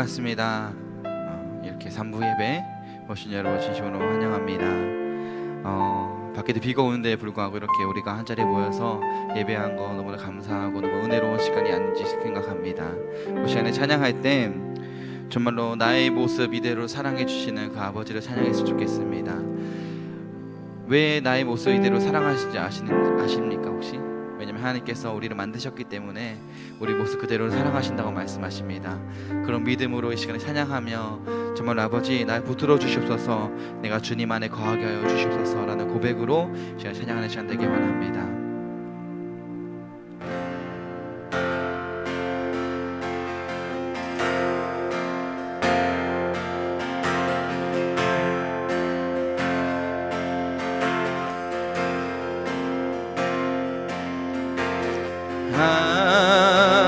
반갑습니다. 이렇게 3부 예배 오신 여러분 진심으로 환영합니다. 밖에도 비가 오는데 불구하고 이렇게 우리가 한자리에 모여서 예배한 거 너무나 감사하고 너무 은혜로운 시간이 아닌지 생각합니다. 이 시간에 찬양할 때 정말로 나의 모습 이대로 사랑해 주시는 그 아버지를 찬양했으면 좋겠습니다. 왜 나의 모습 이대로 사랑하시는지 아십니까 혹시? 왜냐면 하나님께서 우리를 만드셨기 때문에 우리 모습 그대로 사랑하신다고 말씀하십니다. 그런 믿음으로 이 시간에 찬양하며 정말 아버지 날 붙들어 주시옵소서, 내가 주님 안에 거하게 하여 주시옵소서 라는 고백으로 이 시간에 찬양하는 시간 되길 원합니다.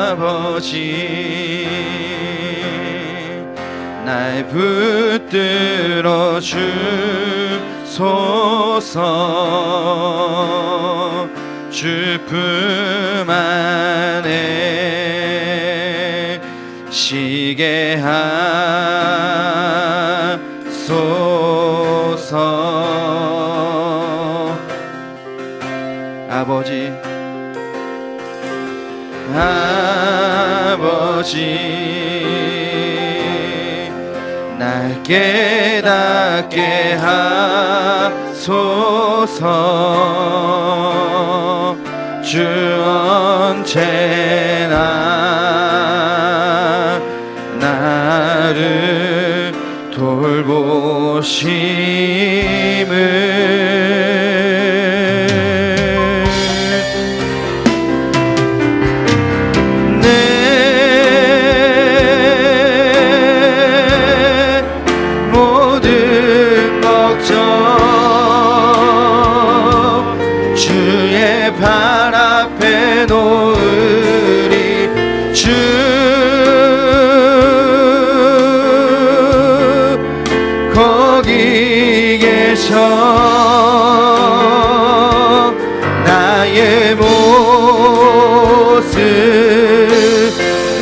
아버지 날 붙들어 주소서, 주 품 안에 쉬게 하소서. 아버지 날 깨닫게 하소서, 주 언제나 나를 돌보심을 발 앞에 놓으리. 주 거기 계셔 나의 모습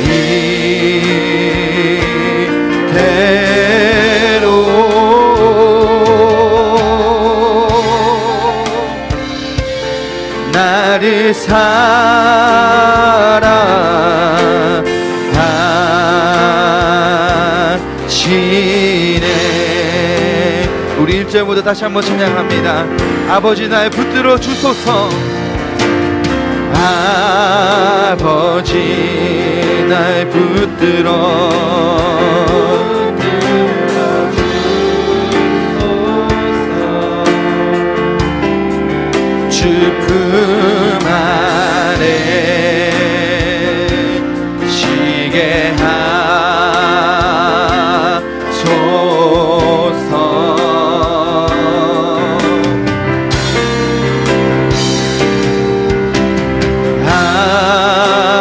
이대로 나를 사랑하시네. 우리 1절부터 다시 한번 찬양합니다. 아버지 날 붙들어 주소서, 아버지 날 붙들어 주 품 안에 쉬게 하소서.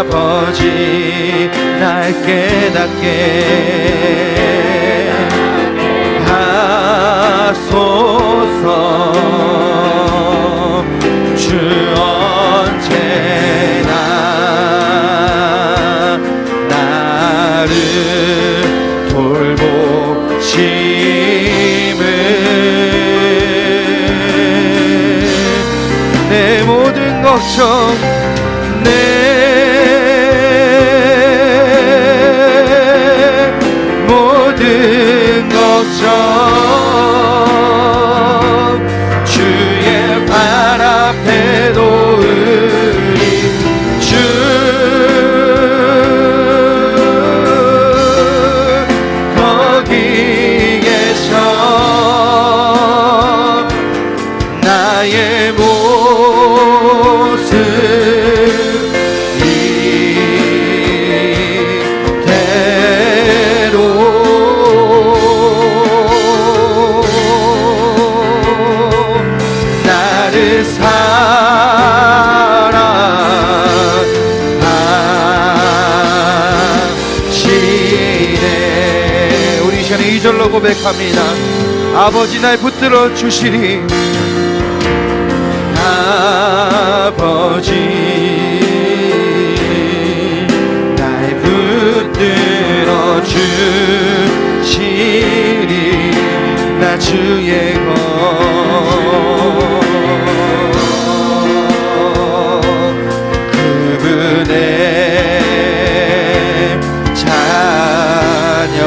아버지 날 깨닫게 하소서, 주 언제나 나를 돌보심을 내 모든 걱정 내 모든 걱정 주의 발 앞에 놓으리. 주 거기 계셔 나의 모습 이대로 나를 사랑하시네. 우리 이 시간에 2절로 고백합니다. 아버지 날 붙들어 주시리. 아버지 날 붙들어 주시리 나 주의 것 그분의 자녀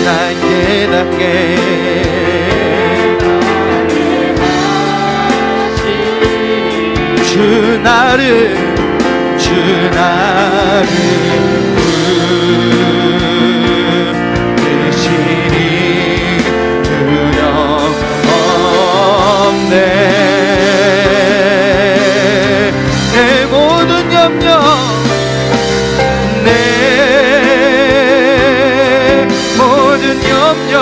날 깨닫게 주 나를 부르시니 두려움없네 내 모든 염려 내 모든 염려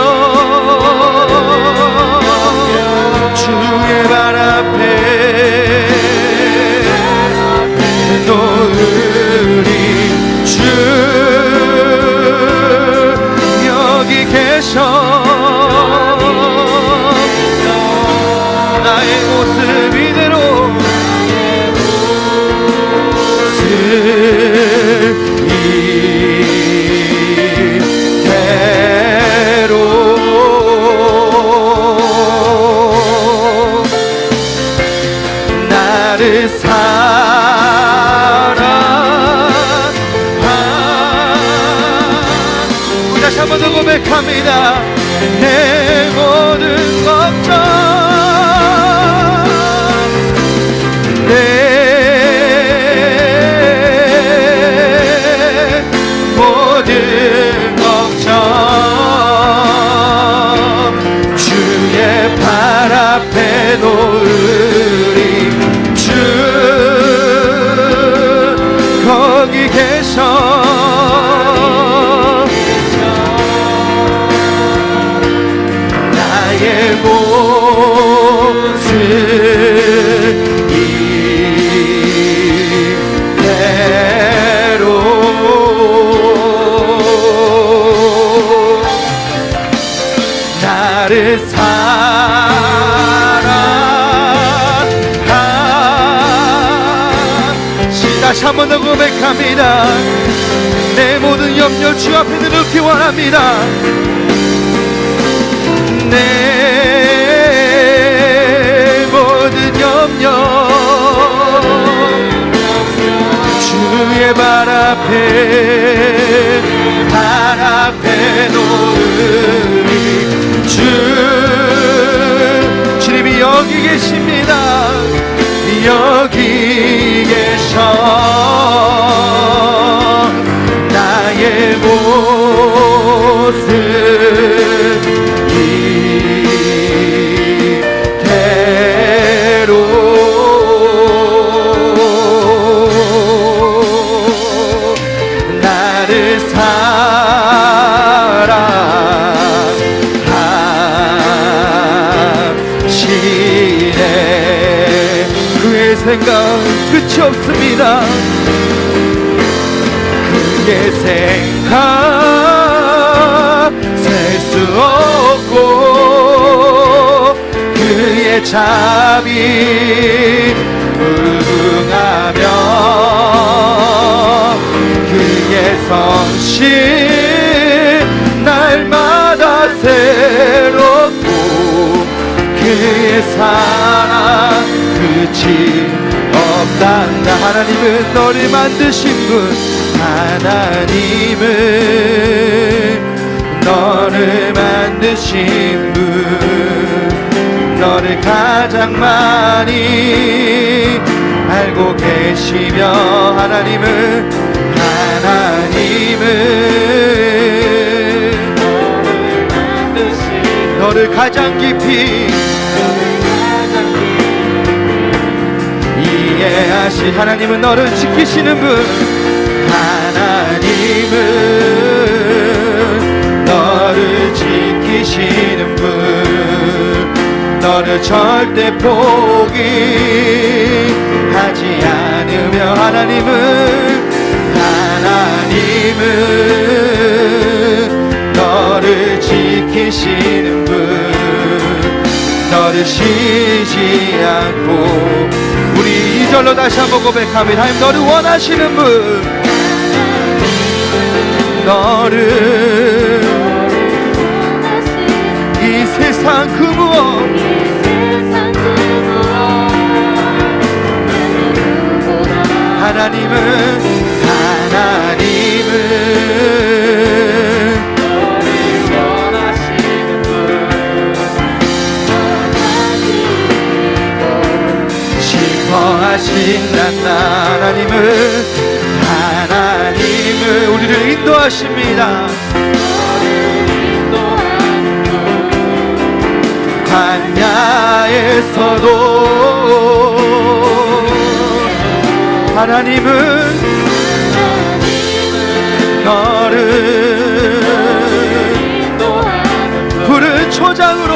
주의 발 앞에 놓으리 주 여기 계셔 나의 모습 이대로 이대로 나를 다시 한 번 더 고백합니다. 내 모든 걱정 내 모든 걱정 주의 발 앞에 놓으리 주 거기 계셔 나의 모습 이대로 나를 사랑하시 다시 한 번 더 고백합니다. 내 모든 염려 주 앞에 내놓기 원합니다. 내 모든 염려 주의 발 앞에 놓으리 주님이 여기 계십니다. 여기 계셔 나의 모습 이대로 나를 사랑하시네 그의 생각 끝이 없습니다. 그의 생각 셀 수 없고 그의 자비 무궁하며 그의 성실 날마다 새롭고 그의 사랑 끝이 없단다. 하나님은 너를 만드신 분 하나님은 너를 만드신 분 너를 가장 많이 알고 계시며 하나님은 너를 가장 깊이 이해하시 하나님은 너를 지키시는 분 하나님은 너를 지키시는 분 너를 절대 포기하지 않으며 하나님은 너를 지키시는 분 버리시지 않고. 우리 2절로 다시 한번 고백합니다. 하나님 너를 원하시는 분, 너를 이 세상 그 무엇 하나님은 기뻐하신다. 하나님은 우리를 인도하십니다. 광야에서도 하나님은 너를 푸른 초장으로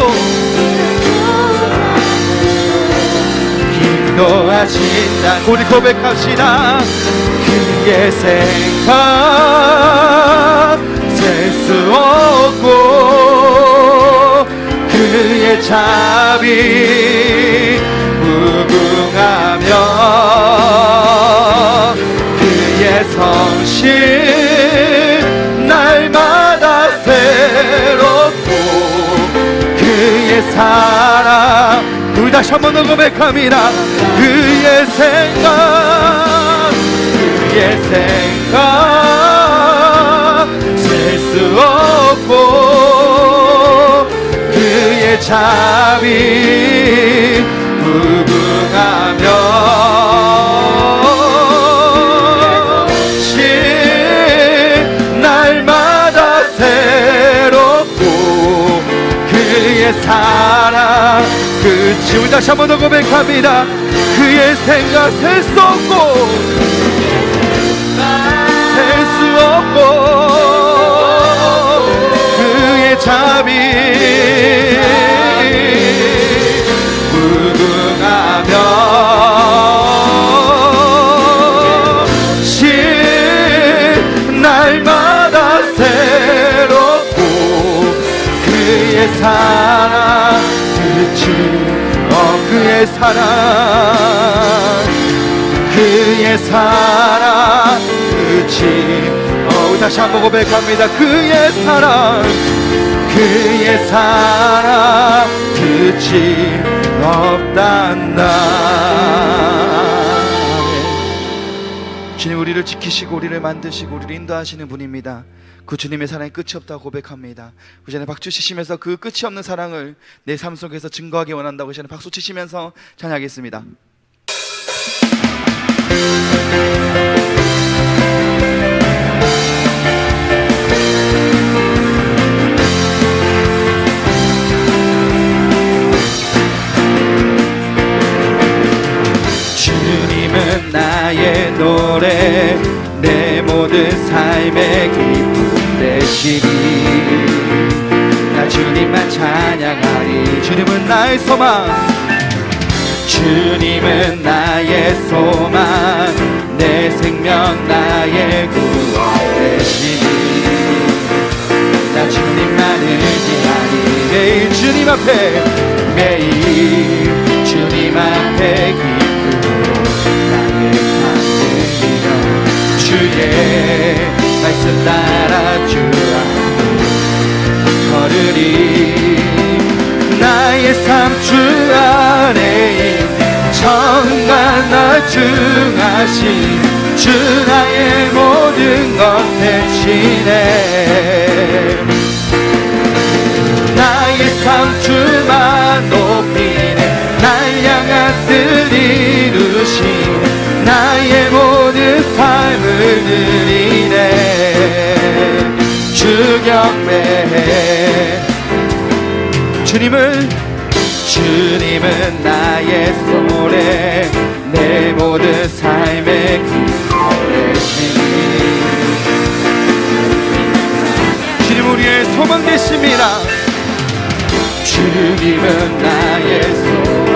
인도하신다. 우리 고백합시다. 그의 생각 셀 수 없고 그의 자비 무궁하며 그의 성실 날마다 새롭고 그의 사랑. 우리 다시 한 번 더 고백합니다. 그의 생각 셀 수 없고 그의 자비 무궁하며 날마다 새롭고 그의 사랑 끝이. 우리 다시 한 번 더 고백합니다. 그의 생각 셀 수 없고 그의 자비 무궁하며 날마다 새롭고 그의 사랑 끝이 그의 사랑 끝이. 다시 한번 고백합니다. 그의 사랑 끝이 없단다. 주님 우리를 지키시고 우리를 만드시고 우리를 인도하시는 분입니다. 그 주님의 사랑이 끝이 없다고 고백합니다. 그 전에 박수 치시면서 그 끝이 없는 사랑을 내 삶 속에서 증거하기 원한다고 전에 박수 치시면서 찬양하겠습니다. 주님은 나의 노래 내 모든 삶의 기쁨 되시니 나 주님만 찬양하리. 주님은 나의 소망 주님은 나의 소망 내 생명 나의 구원 되시니 나 주님만 의지하니. 매일 주님 앞에 기쁨으로 나의 삶 드리며 주의 말씀 따라 주 앞에 걸으리. 나의 삶 주 안에 정말 나 중하신 주 나의 모든 것 대신에 나의 삶 주만 높이네. 날 향한 뜻 이루신 나의 모든 삶을 드리네. 주 경배해. 주님은 나의 소래 내 모든 삶의 기쁨 되시니 주님 우리의 소망 되십니다. 주님은 나의 소망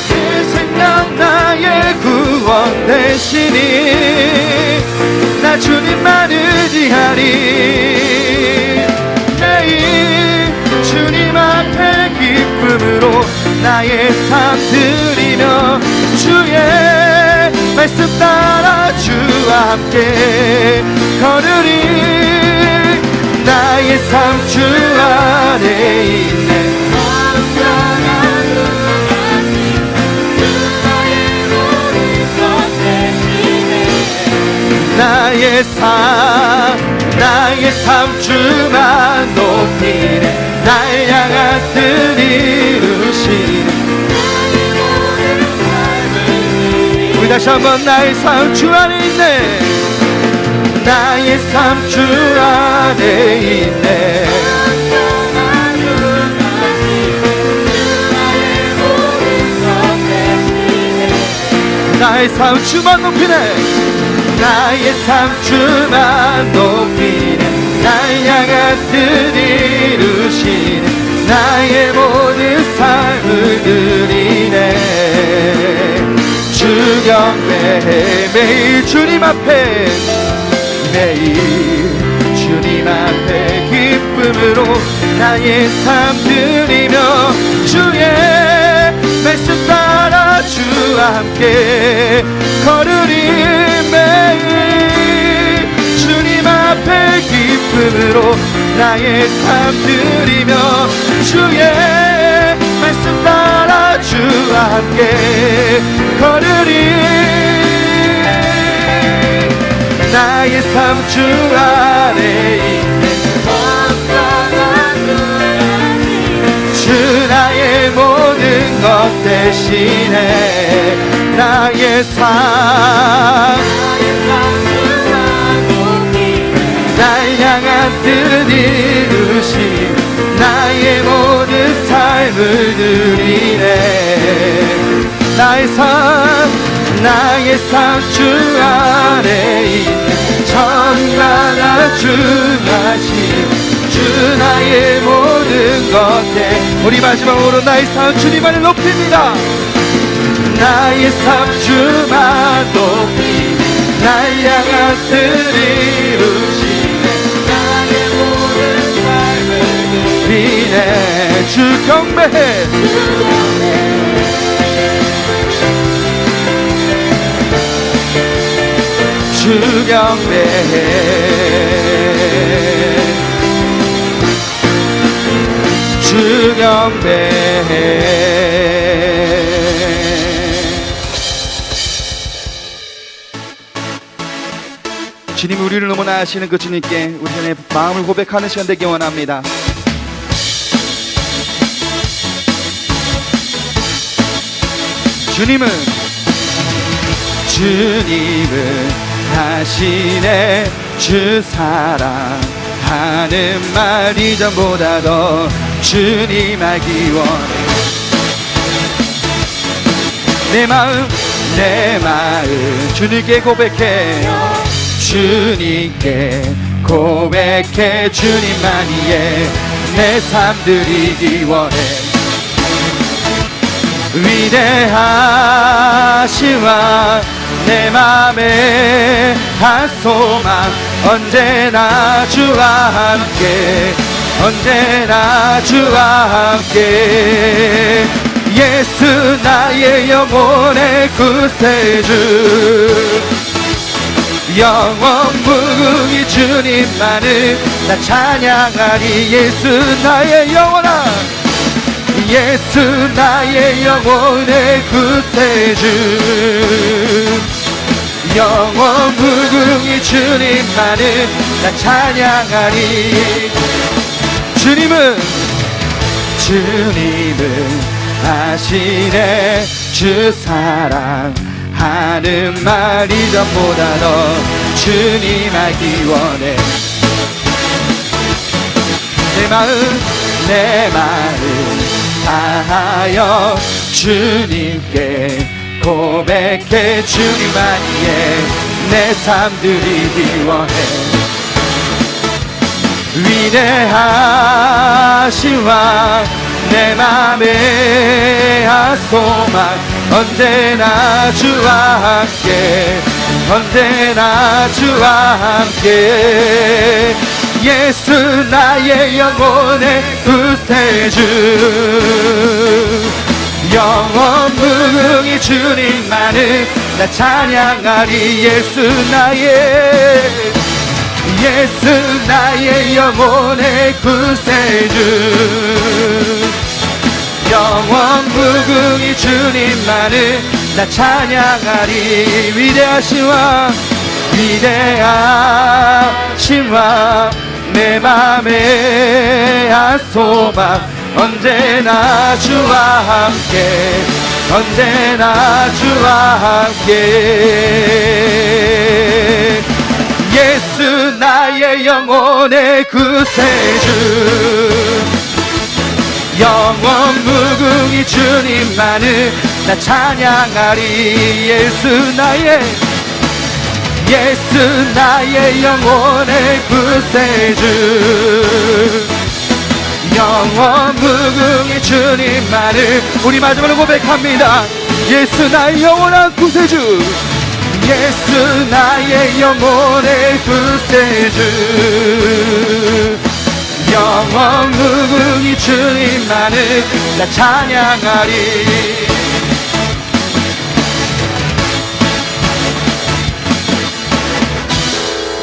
내 생명 나의 구원 되시니 나 주님만 의지하리. 매일 주님 앞에 기쁨으로 나의 삶 드리며 주의 말씀 따라 주와 함께 걸으리. 나의 삶 주 안에 있네. 나의 삶 주만 높이네. 날 향한 뜻 이루시네. 우리 다시 한번 나의 삶 주 안에 있네. 나의 삶 주 안에 있네. 나의 삶 주만 높이네. 나의 삶 주만 높이네. 날 향한 뜻 이루시네. 나의 모든 삶을 드리네. 주 경배해 매일 주님 앞에, 매일 주님 앞에 기쁨으로 나의 삶 드리며 주의 말씀 따라 주와 함께 걸으리. 매일 주님 앞에 기쁨으로 나의 삶 드리며 주의 말씀 따라 주와 함께 걸으리. 나의 삶 주 안에 있네. 주 나의 모든 것 대신에 나의 삶 날 향한 뜻 이루시. 나의 모든 삶을 드리네. 나의 삶 주 안에 있네. 전가나 주나시 주 나의 모든 것에. 우리 마지막으로 나의 삶 주님 안에 높입니다. 나의 삶 주만 높이네. 날 향한 뜻 이루시네. 나의 모든 삶을 드리네. 주 경배해. 주 경배해. 주 경배해. 주님이 우리를 너무나 아시는 그 주님께 우리 전에 마음을 고백하는 시간 되기 원합니다. 주님은 하시네. 주 사랑하는 말 이전보다 더 주님 알기 원해. 내 마음 주님께 고백해. 주님께 고백해. 주님만이에 내 삶 드리기 원해. 위대하시와 내 맘에 한 소망 언제나 주와 함께. 언제나 주와 함께. 예수 나의 영혼의 구세주. 영원 무궁히 주님만을 나 찬양하리. 예수 나의 영원한, 예수 나의 영혼의 구세주. 영원 무궁히 주님만을 나 찬양하리. 주님은 아시네. 주 사랑하는 말 이전보다 더 주님 알기 원해. 내 마음 다하여 주님께 고백해. 주님만이에 내 삶 드리기 원해. 위대하신 왕 내 맘에 한 소망 언제나 주와 함께. 언제나 주와 함께. 예수 나의 영혼의 구세주. 영원 무궁히 주님만을 나 찬양하리. 예수 나의 영혼의 구세주. 영원 무궁히 주님만을 나 찬양하리. 위대하신 왕 내 맘의 한 소망 언제나 주와 함께 예수 나의 영혼의 구세주. 영원 무궁히 주님만을 나 찬양하리. 예수 나의 영혼의 구세주. 영원 무궁히 주님만을. 우리 마지막으로 고백합니다. 예수 나의 영원한 구세주. 예수 나의 영혼의 구세주. 영원 무궁히 주님만을 나 찬양하리.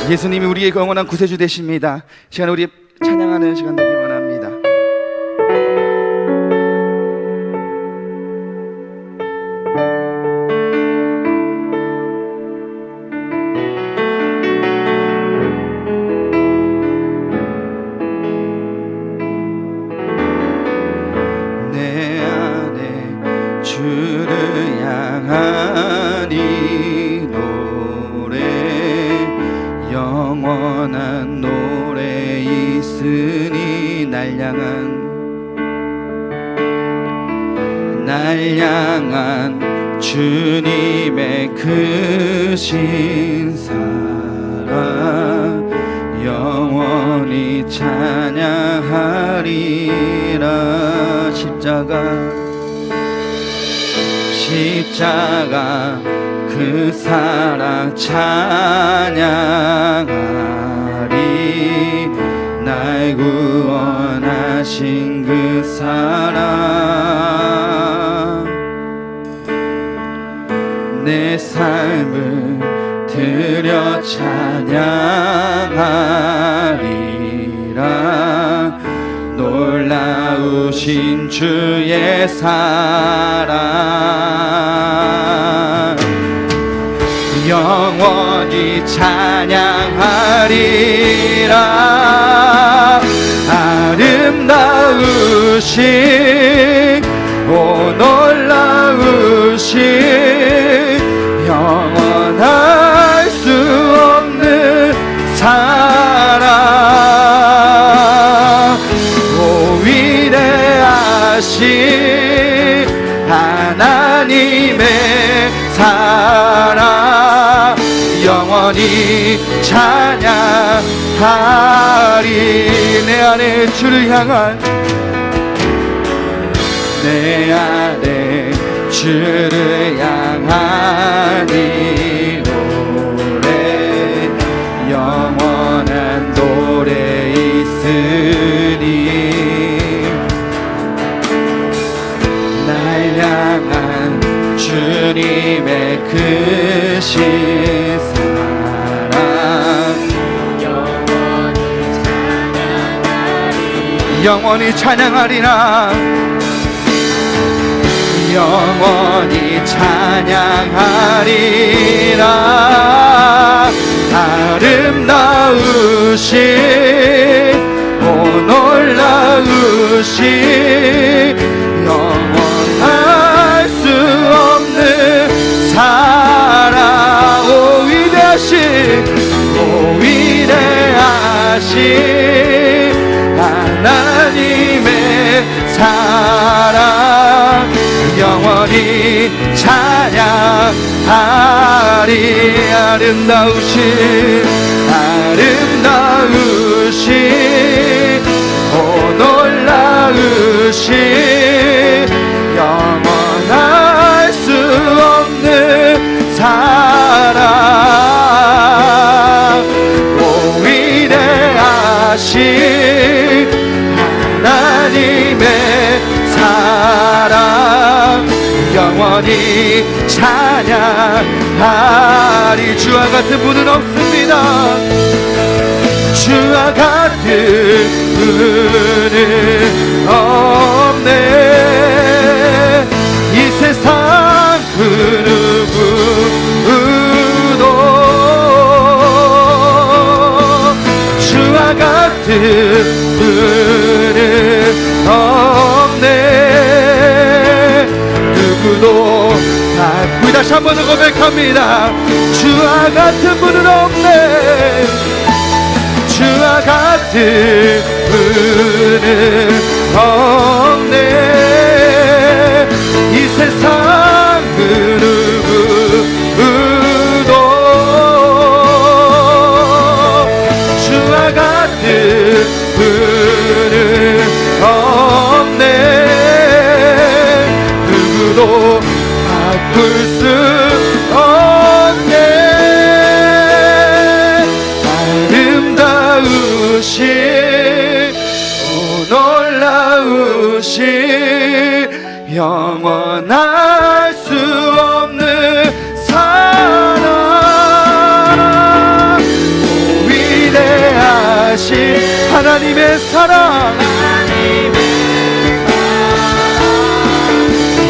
예수님이 우리의 영원한 구세주 되십니다. 시간 우리 찬양하는 시간 되기 원합니다. 내 안에 주를 향한 이 노래 영원한 노래 있으니 날 향한 주님의 크신 사랑 영원히 찬양하리라. 십자가 그 사랑 찬양하리. 날 구원하신 그 사랑 내 삶을 드려 찬양하리라. 놀라우신 주의 사랑 영원히 찬양하리라. 아름다우신 놀라우신 영원할 수 없는 사랑 위대하신 하나님의 사랑 영원히 찬양하리. 내 안에 주를 향한 이 노래 영원한 노래 있으니 날 향한 주님의 크신 사랑 영원히 찬양하리라. 영원히 찬양하리라. 아름다우신 놀라우신 영원할 수 없는 사랑 위대하신 하나님의 사랑 영원히 찬양하리. 아름다우신 놀라우신 영원할 수 없는 사랑 위대하신 하나님의 사랑 영원히 찬양하리. 주와 같은 분은 없습니다. 주와 같은 분은 없네. 이 세상 그 누구도 주와 같은 분은 없네. 누구도 우리 다시 한번 고백합니다. 주와 같은 분은 없네. 주와 같은 분은 없네. 이 세상 그 누구도 주와 같은 분은 없네. 누구도 바꿀 수 없네. 아름다우신 놀라우신 영원할 수 없는 사랑. 위대하신 하나님의 사랑.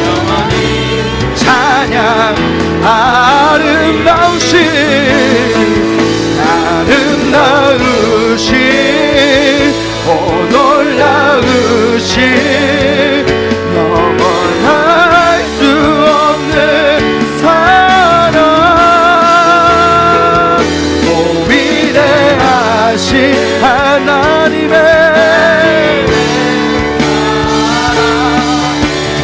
영원히 찬양. 아름다우신 놀라우신 영원할 수 없는 사랑. 오 위대하신 하나님의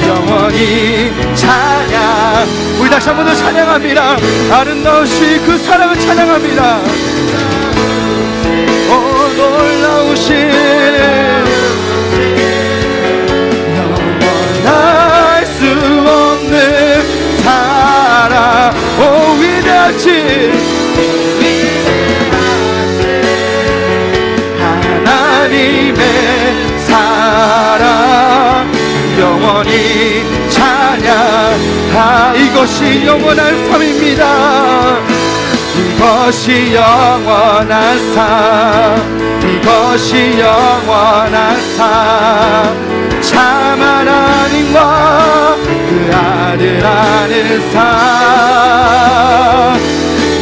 영원히 찬양. 우리 다시 한 번 더 찬양합니다. 아름다우신 그 사랑을 찬양합니다. 오 놀라우신 영원할 수 없는 사랑. 오 위대하신 하나님의 사랑. 영원히 찬양. 이것이 영원한 삶입니다. 이것이 영원한 삶. 이것이 영원한 삶. 참 하나님과 그 아들 아는 삶.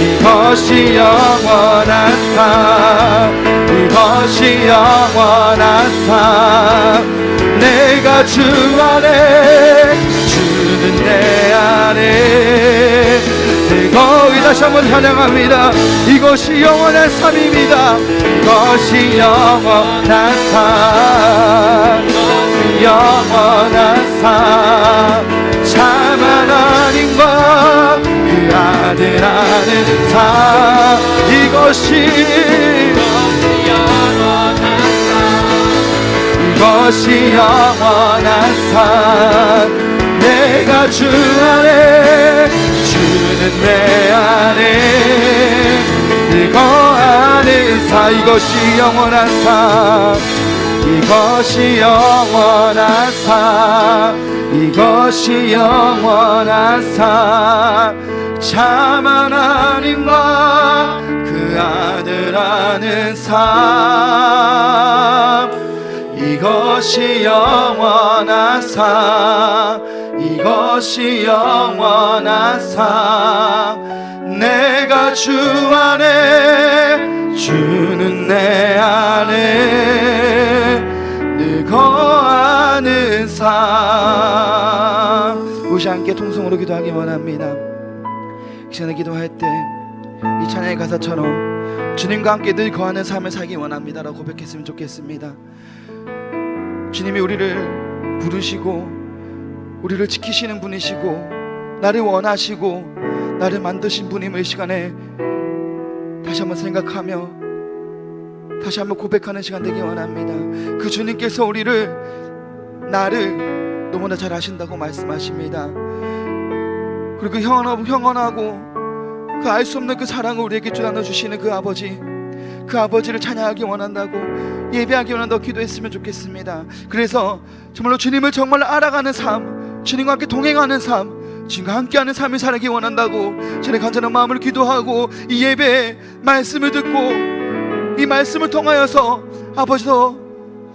이것이 영원한 삶. 이것이 영원한 삶. 내가 주 안에 주는 내 안에. 거의 다시 한번 찬양합니다. 이것이 영원한 삶입니다. 이것이 영원한 삶. 영원한 삶. 참 하나님과 그 아들 아는 삶. 이것이 영원한 삶. 이것이 영원한 삶. 내가 주 안에 주는 내 안에 거하는 삶. 이것이 영원한 삶. 이것이 영원한 삶. 이것이 영원한 삶. 참 하나님과 그 아들 아는 삶. 이것이 영원한 삶. 이것이 영원한 삶. 내가 주 안에 주는 내 안에 늘 거하는 삶. 우리 함께 통성으로 기도하기 원합니다. 이 시간에 기도할 때 이 찬양의 가사처럼 주님과 함께 늘 거하는 삶을 살기 원합니다 라고 고백했으면 좋겠습니다. 주님이 우리를 부르시고 우리를 지키시는 분이시고 나를 원하시고 나를 만드신 분임을 이 시간에 다시 한번 생각하며 다시 한번 고백하는 시간 되기 원합니다. 그 주님께서 나를 너무나 잘 아신다고 말씀하십니다. 그리고 형언하고 그 알 수 없는 그 사랑을 우리에게 나눠주시는 그 아버지를 찬양하기 원한다고, 예배하기 원한다고 기도했으면 좋겠습니다. 그래서 정말로 주님을 정말 알아가는 삶, 주님과 함께 동행하는 삶, 주님과 함께하는 삶을 살기 원한다고 주님의 간절한 마음을 기도하고 이 예배에 말씀을 듣고 이 말씀을 통하여서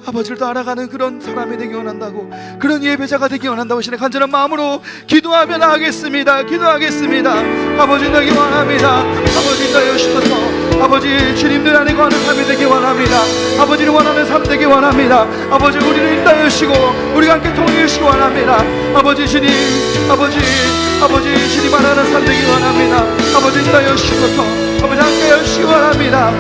아버지를 더 알아가는 그런 사람이 되기 원한다고, 그런 예배자가 되기 원한다고 주님의 간절한 마음으로 기도하며 나가겠습니다. 기도하겠습니다. 아버지 나기 원합니다. 아버지 나 여시소서. 아버지 주님들 안에 거하는 삶이 되기 원합니다. 아버지를 원하는 삶 되기 원합니다. 아버지 우리를 인도하여 주시고 우리가 함께 통해 주시기 원합니다. 아버지 주님, 아버지 주님 원하는 삶 되기 원합니다. 아버지 인도하여 주시소서. 아버지 함께 하시기 원합니다.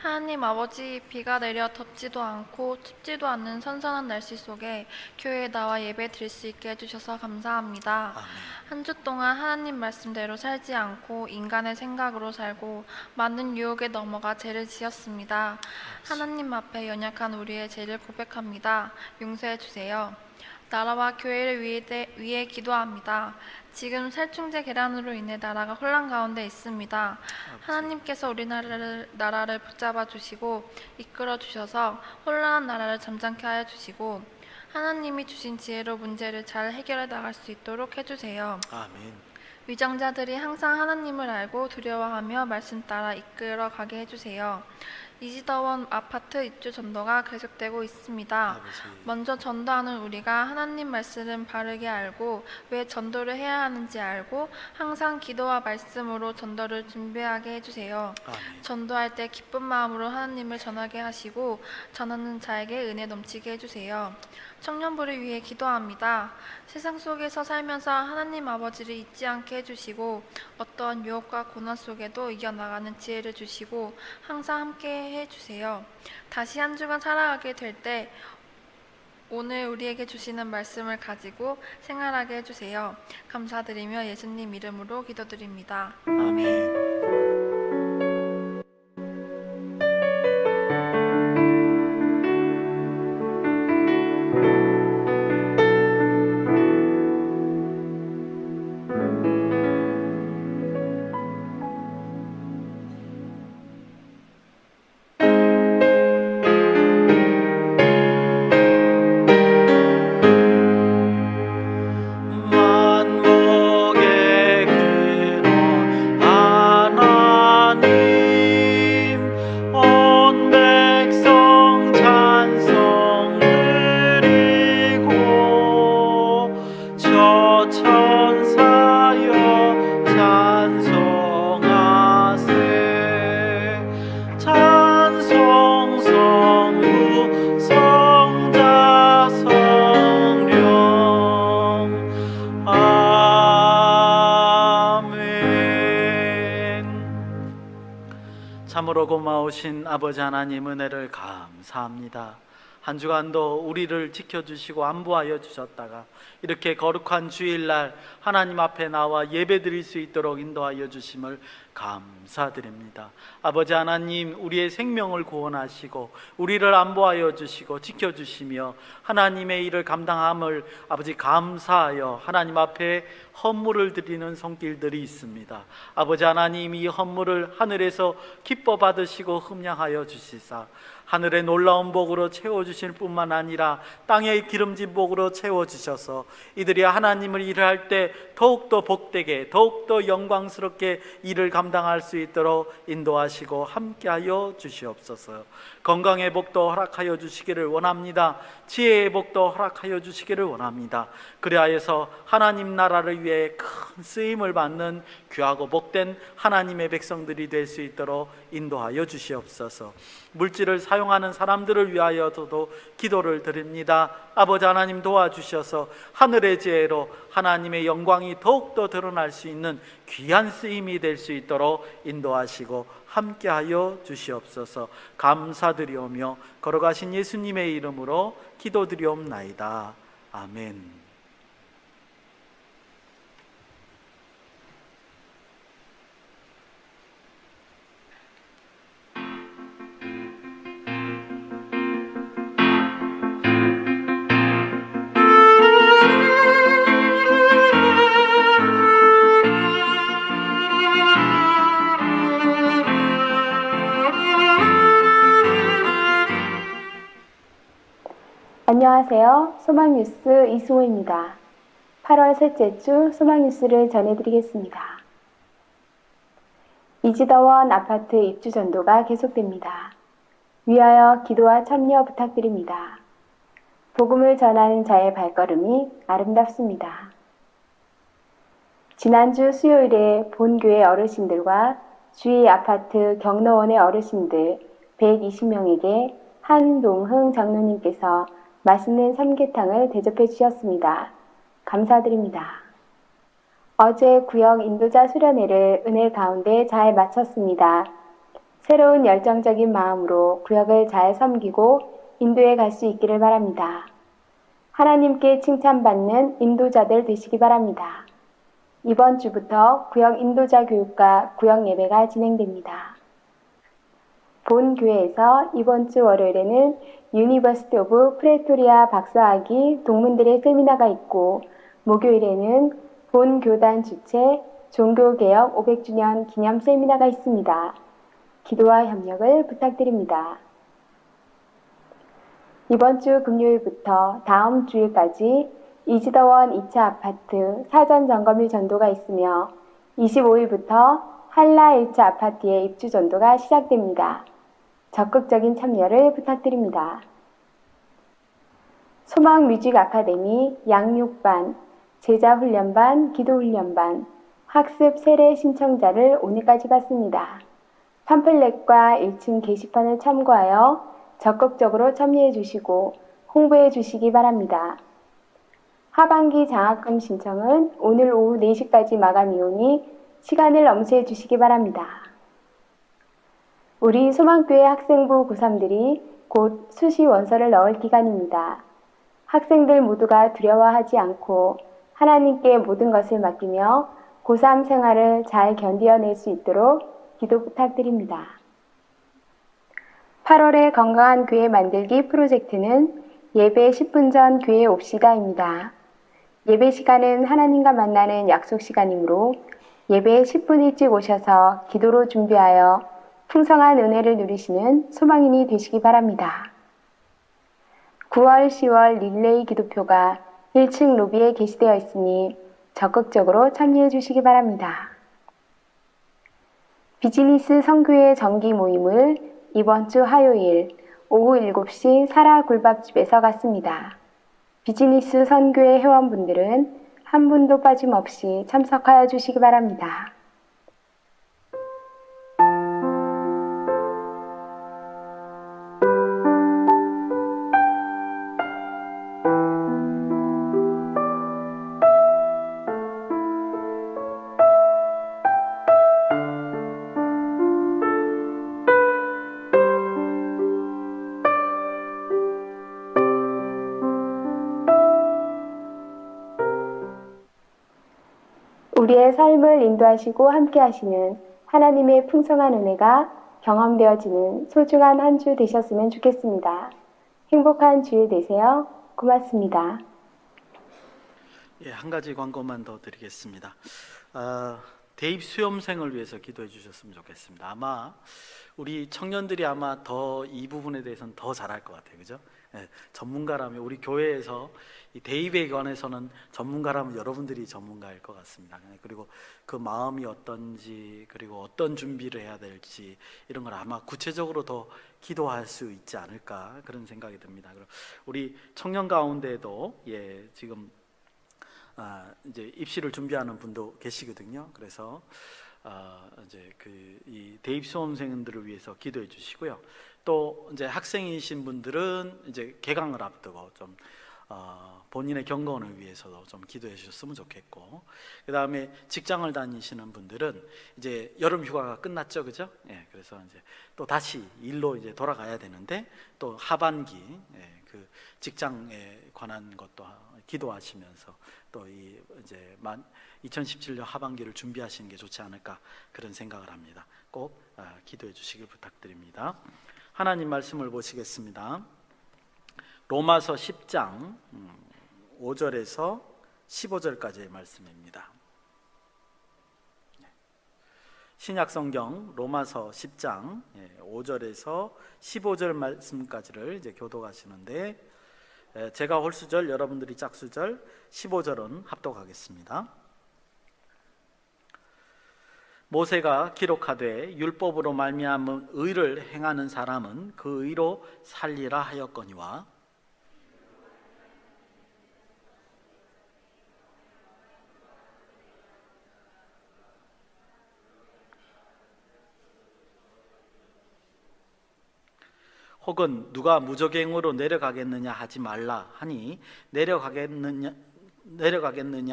하나님 아버지, 비가 내려 덥지도 않고 춥지도 않는 선선한 날씨 속에 교회에 나와 예배 드릴 수 있게 해주셔서 감사합니다. 한 주 동안 하나님 말씀대로 살지 않고 인간의 생각으로 살고 많은 유혹에 넘어가 죄를 지었습니다. 하나님 앞에 연약한 우리의 죄를 고백합니다. 용서해 주세요. 나라와 교회를 위해 기도합니다. 지금 살충제 계란으로 인해 나라가 혼란 가운데 있습니다. 하나님께서 나라를 붙잡아 주시고 이끌어 주셔서 혼란한 나라를 잠잠케 하여 주시고 하나님이 주신 지혜로 문제를 잘 해결해 나갈 수 있도록 해주세요. 아멘. 위정자들이 항상 하나님을 알고 두려워하며 말씀 따라 이끌어 가게 해주세요. 이지더원 아파트 입주 전도가 계속되고 있습니다. 아버지. 먼저 전도하는 우리가 하나님 말씀을 바르게 알고 왜 전도를 해야 하는지 알고 항상 기도와 말씀으로 전도를 준비하게 해주세요. 아멘. 전도할 때 기쁜 마음으로 하나님을 전하게 하시고 전하는 자에게 은혜 넘치게 해주세요. 청년부를 위해 기도합니다. 세상 속에서 살면서 하나님 아버지를 잊지 않게 해주시고 어떠한 유혹과 고난 속에도 이겨나가는 지혜를 주시고 항상 함께 해주세요. 다시 한 주간 살아가게 될 때 오늘 우리에게 주시는 말씀을 가지고 생활하게 해주세요. 감사드리며 예수님 이름으로 기도드립니다. 아멘. 참으로 고마우신 아버지 하나님 은혜를 감사합니다. 한 주간도 우리를 지켜주시고 안보하여 주셨다가 이렇게 거룩한 주일날 하나님 앞에 나와 예배드릴 수 있도록 인도하여 주심을 감사드립니다. 아버지 하나님, 우리의 생명을 구원하시고 우리를 안보하여 주시고 지켜주시며 하나님의 일을 감당함을 아버지 감사하여 하나님 앞에 헌물을 드리는 손길들이 있습니다. 아버지 하나님, 이 헌물을 하늘에서 기뻐 받으시고 흠양하여 주시사 하늘의 놀라운 복으로 채워주실 뿐만 아니라 땅의 기름진 복으로 채워주셔서 이들이 하나님을 일을 할 때 더욱더 복되게 더욱더 영광스럽게 일을 감당하게 감당할 수 있도록 인도하시고 함께하여 주시옵소서. 건강의 복도 허락하여 주시기를 원합니다. 지혜의 복도 허락하여 주시기를 원합니다. 그리하여서 하나님 나라를 위해 큰 쓰임을 받는 귀하고 복된 하나님의 백성들이 될 수 있도록 인도하여 주시옵소서. 물질을 사용하는 사람들을 위하여도 기도를 드립니다. 아버지 하나님 도와주셔서 하늘의 지혜로 하나님의 영광이 더욱더 드러날 수 있는 귀한 쓰임이 될 수 있도록 인도하시고 함께하여 주시옵소서. 감사드리오며 걸어가신 예수님의 이름으로 기도드리옵나이다. 아멘. 안녕하세요. 소망뉴스 이승호입니다. 8월 셋째 주 소망뉴스를 전해드리겠습니다. 이지더원 아파트 입주 전도가 계속됩니다. 위하여 기도와 참여 부탁드립니다. 복음을 전하는 자의 발걸음이 아름답습니다. 지난주 수요일에 본교회 어르신들과 주위 아파트 경로원의 어르신들 120명에게 한동흥 장로님께서 맛있는 삼계탕을 대접해 주셨습니다. 감사드립니다. 어제 구역 인도자 수련회를 은혜 가운데 잘 마쳤습니다. 새로운 열정적인 마음으로 구역을 잘 섬기고 인도에 갈 수 있기를 바랍니다. 하나님께 칭찬받는 인도자들 되시기 바랍니다. 이번 주부터 구역 인도자 교육과 구역 예배가 진행됩니다. 본 교회에서 이번 주 월요일에는 유니버시티 오브 프레토리아 박사학위 동문들의 세미나가 있고, 목요일에는 본 교단 주최 종교개혁 500주년 기념 세미나가 있습니다. 기도와 협력을 부탁드립니다. 이번 주 금요일부터 다음 주일까지 이지더원 2차 아파트 사전 점검일 전도가 있으며 25일부터 한라 1차 아파트의 입주 전도가 시작됩니다. 적극적인 참여를 부탁드립니다. 소망뮤직 아카데미 양육반, 제자훈련반, 기도훈련반, 학습 세례 신청자를 오늘까지 받습니다. 팜플렛과 1층 게시판을 참고하여 적극적으로 참여해 주시고 홍보해 주시기 바랍니다. 하반기 장학금 신청은 오늘 오후 4시까지 마감이 오니 시간을 엄수해 주시기 바랍니다. 우리 소망교회 학생부 고3들이 곧 수시 원서를 넣을 기간입니다. 학생들 모두가 두려워하지 않고 하나님께 모든 것을 맡기며 고3 생활을 잘 견디어낼 수 있도록 기도 부탁드립니다. 8월의 건강한 교회 만들기 프로젝트는 예배 10분 전 교회에 옵시다입니다. 예배 시간은 하나님과 만나는 약속 시간이므로 예배에 10분 일찍 오셔서 기도로 준비하여 풍성한 은혜를 누리시는 소망인이 되시기 바랍니다. 9월, 10월 릴레이 기도표가 1층 로비에 게시되어 있으니 적극적으로 참여해 주시기 바랍니다. 비즈니스 선교회 정기 모임을 이번 주 화요일 오후 7시 사라 굴밥집에서 갖습니다. 비즈니스 선교회 회원분들은 한 분도 빠짐없이 참석하여 주시기 바랍니다. 우리의 삶을 인도하시고 함께 하시는 하나님의 풍성한 은혜가 경험되어지는 소중한 한 주 되셨으면 좋겠습니다. 행복한 주일 되세요. 고맙습니다. 한 가지 광고만 더 드리겠습니다. 대입 수험생을 위해서 기도해 주셨으면 좋겠습니다. 아마 우리 청년들이 아마 더 이 부분에 대해서는 더 잘할 것 같아요, 그죠? 예, 전문가라면 우리 교회에서 이 대입에 관해서는 전문가라면 여러분들이 전문가일 것 같습니다. 그리고 그 마음이 어떤지, 그리고 어떤 준비를 해야 될지 이런 걸 아마 구체적으로 더 기도할 수 있지 않을까 그런 생각이 듭니다. 그리고 우리 청년 가운데도 지금 이제 입시를 준비하는 분도 계시거든요. 그래서 이제 이 대입 수험생들을 위해서 기도해 주시고요. 또 이제 학생이신 분들은 이제 개강을 앞두고 좀 본인의 경건을 위해서도 좀 기도해 주셨으면 좋겠고, 그 다음에 직장을 다니시는 분들은 이제 여름 휴가가 끝났죠, 그죠? 예, 그래서 이제 또 다시 일로 이제 돌아가야 되는데 또 하반기 그 직장에 관한 것도 기도하시면서 또 이제 2017년 하반기를 준비하시는 게 좋지 않을까 그런 생각을 합니다. 꼭 기도해 주시길 부탁드립니다. 하나님 말씀을 보시겠습니다. 로마서 10장 5절에서 15절까지의 말씀입니다. 신약성경 로마서 10장 5절에서 15절 말씀까지를 이제 교독하시는데, 제가 홀수절, 여러분들이 짝수절, 15절은 합독하겠습니다. 모세가 기록하되 율법으로 말미암은 의를 행하는 사람은 그 의로 살리라 하였거니와, 혹은 누가 무저갱으로 내려가겠느냐 하지 말라 하니 내려가겠느냐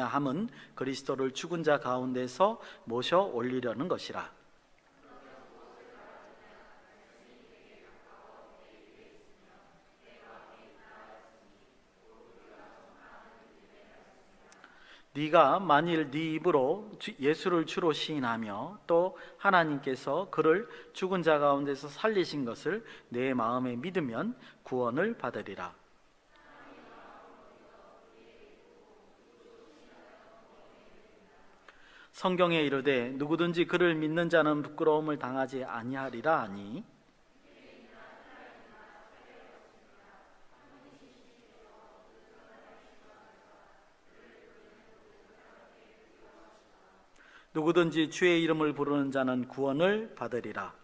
함은 그리스도를 죽은 자 가운데서 모셔 올리려는 것이라. 네가 만일 네 입으로 예수를 주로 시인하며 또 하나님께서 그를 죽은 자 가운데서 살리신 것을 내 마음에 믿으면 구원을 받으리라. 성경에 이르되 누구든지 그를 믿는 자는 부끄러움을 당하지 아니하리라 하니, 누구든지 주의 이름을 부르는 자는 구원을 받으리라.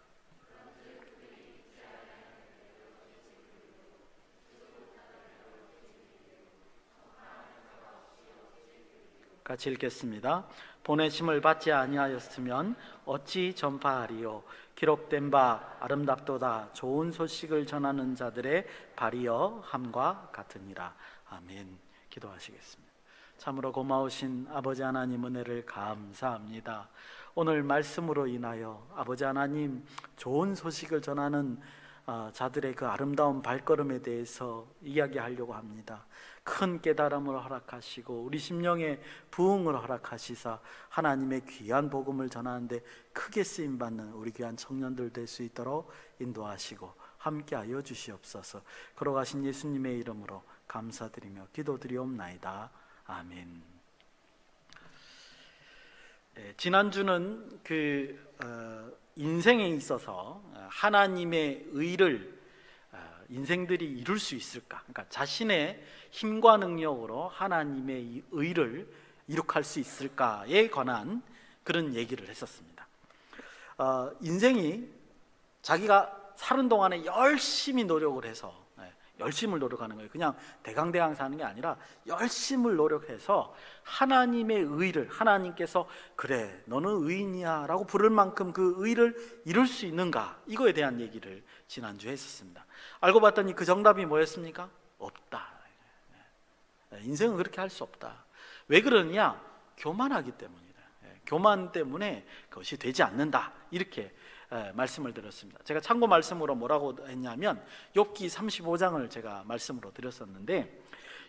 같이 읽겠습니다. 보내심을 받지 아니하였으면 어찌 전파하리요. 기록된 바 아름답도다 좋은 소식을 전하는 자들의 발이여 함과 같으니라. 아멘. 기도하시겠습니다. 참으로 고마우신 아버지 하나님, 은혜를 감사합니다. 오늘 말씀으로 인하여 아버지 하나님 좋은 소식을 전하는 자들의 그 아름다운 발걸음에 대해서 이야기하려고 합니다. 큰 깨달음을 허락하시고 우리 심령의 부흥을 허락하시사 하나님의 귀한 복음을 전하는데 크게 쓰임받는 우리 귀한 청년들 될 수 있도록 인도하시고 함께하여 주시옵소서. 걸어가신 예수님의 이름으로 감사드리며 기도드리옵나이다. 아멘. 지난주는 인생에 있어서 하나님의 의를 인생들이 이룰 수 있을까? 그러니까 자신의 힘과 능력으로 하나님의 의를 이룩할 수 있을까에 관한 그런 얘기를 했었습니다. 인생이 자기가 사는 동안에 열심히 노력을 해서 열심을 노력하는 거예요. 그냥 대강대강 사는 게 아니라 열심을 노력해서 하나님의 의를, 하나님께서 그래 너는 의인이야 라고 부를 만큼 그 의를 이룰 수 있는가, 이거에 대한 얘기를 지난주에 했었습니다. 알고 봤더니 그 정답이 뭐였습니까? 없다. 인생은 그렇게 할 수 없다. 왜 그러냐? 교만하기 때문이다. 교만 때문에 그것이 되지 않는다, 이렇게 말씀을 드렸습니다. 제가 참고 말씀으로 뭐라고 했냐면 욥기 35장을 제가 말씀으로 드렸었는데,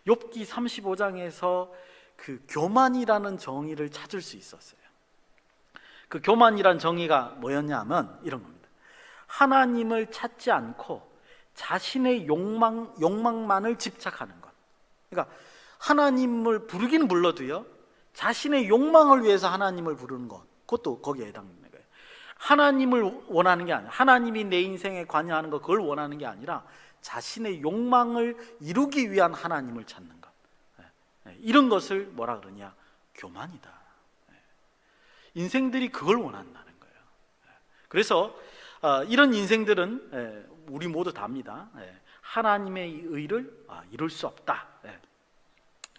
욥기 35장에서 그 교만이라는 정의를 찾을 수 있었어요. 그 교만이란 정의가 뭐였냐면 이런 겁니다. 하나님을 찾지 않고 자신의 욕망만을 집착하는 것. 그러니까 하나님을 부르긴 불러도요, 자신의 욕망을 위해서 하나님을 부르는 것, 그것도 거기에 해당되는 거예요. 하나님을 원하는 게 아니라, 하나님이 내 인생에 관여하는 거 그걸 원하는 게 아니라 자신의 욕망을 이루기 위한 하나님을 찾는 것. 이런 것을 뭐라 그러냐? 교만이다. 인생들이 그걸 원한다는 거예요. 그래서 이런 인생들은 우리 모두 다입니다. 하나님의 의를 이룰 수 없다.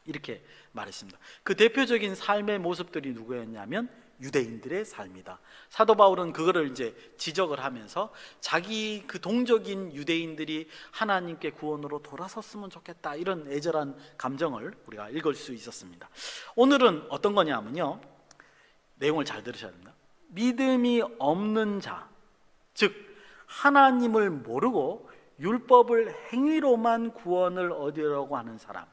이렇게 말했습니다. 그 대표적인 삶의 모습들이 누구였냐면 유대인들의 삶이다. 사도 바울은 그거를 이제 지적을 하면서 자기 그 동족인 유대인들이 하나님께 구원으로 돌아섰으면 좋겠다, 이런 애절한 감정을 우리가 읽을 수 있었습니다. 오늘은 어떤 거냐면요, 내용을 잘 들으셔야 됩니다. 믿음이 없는 자, 즉 하나님을 모르고 율법을 행위로만 구원을 얻으려고 하는 사람,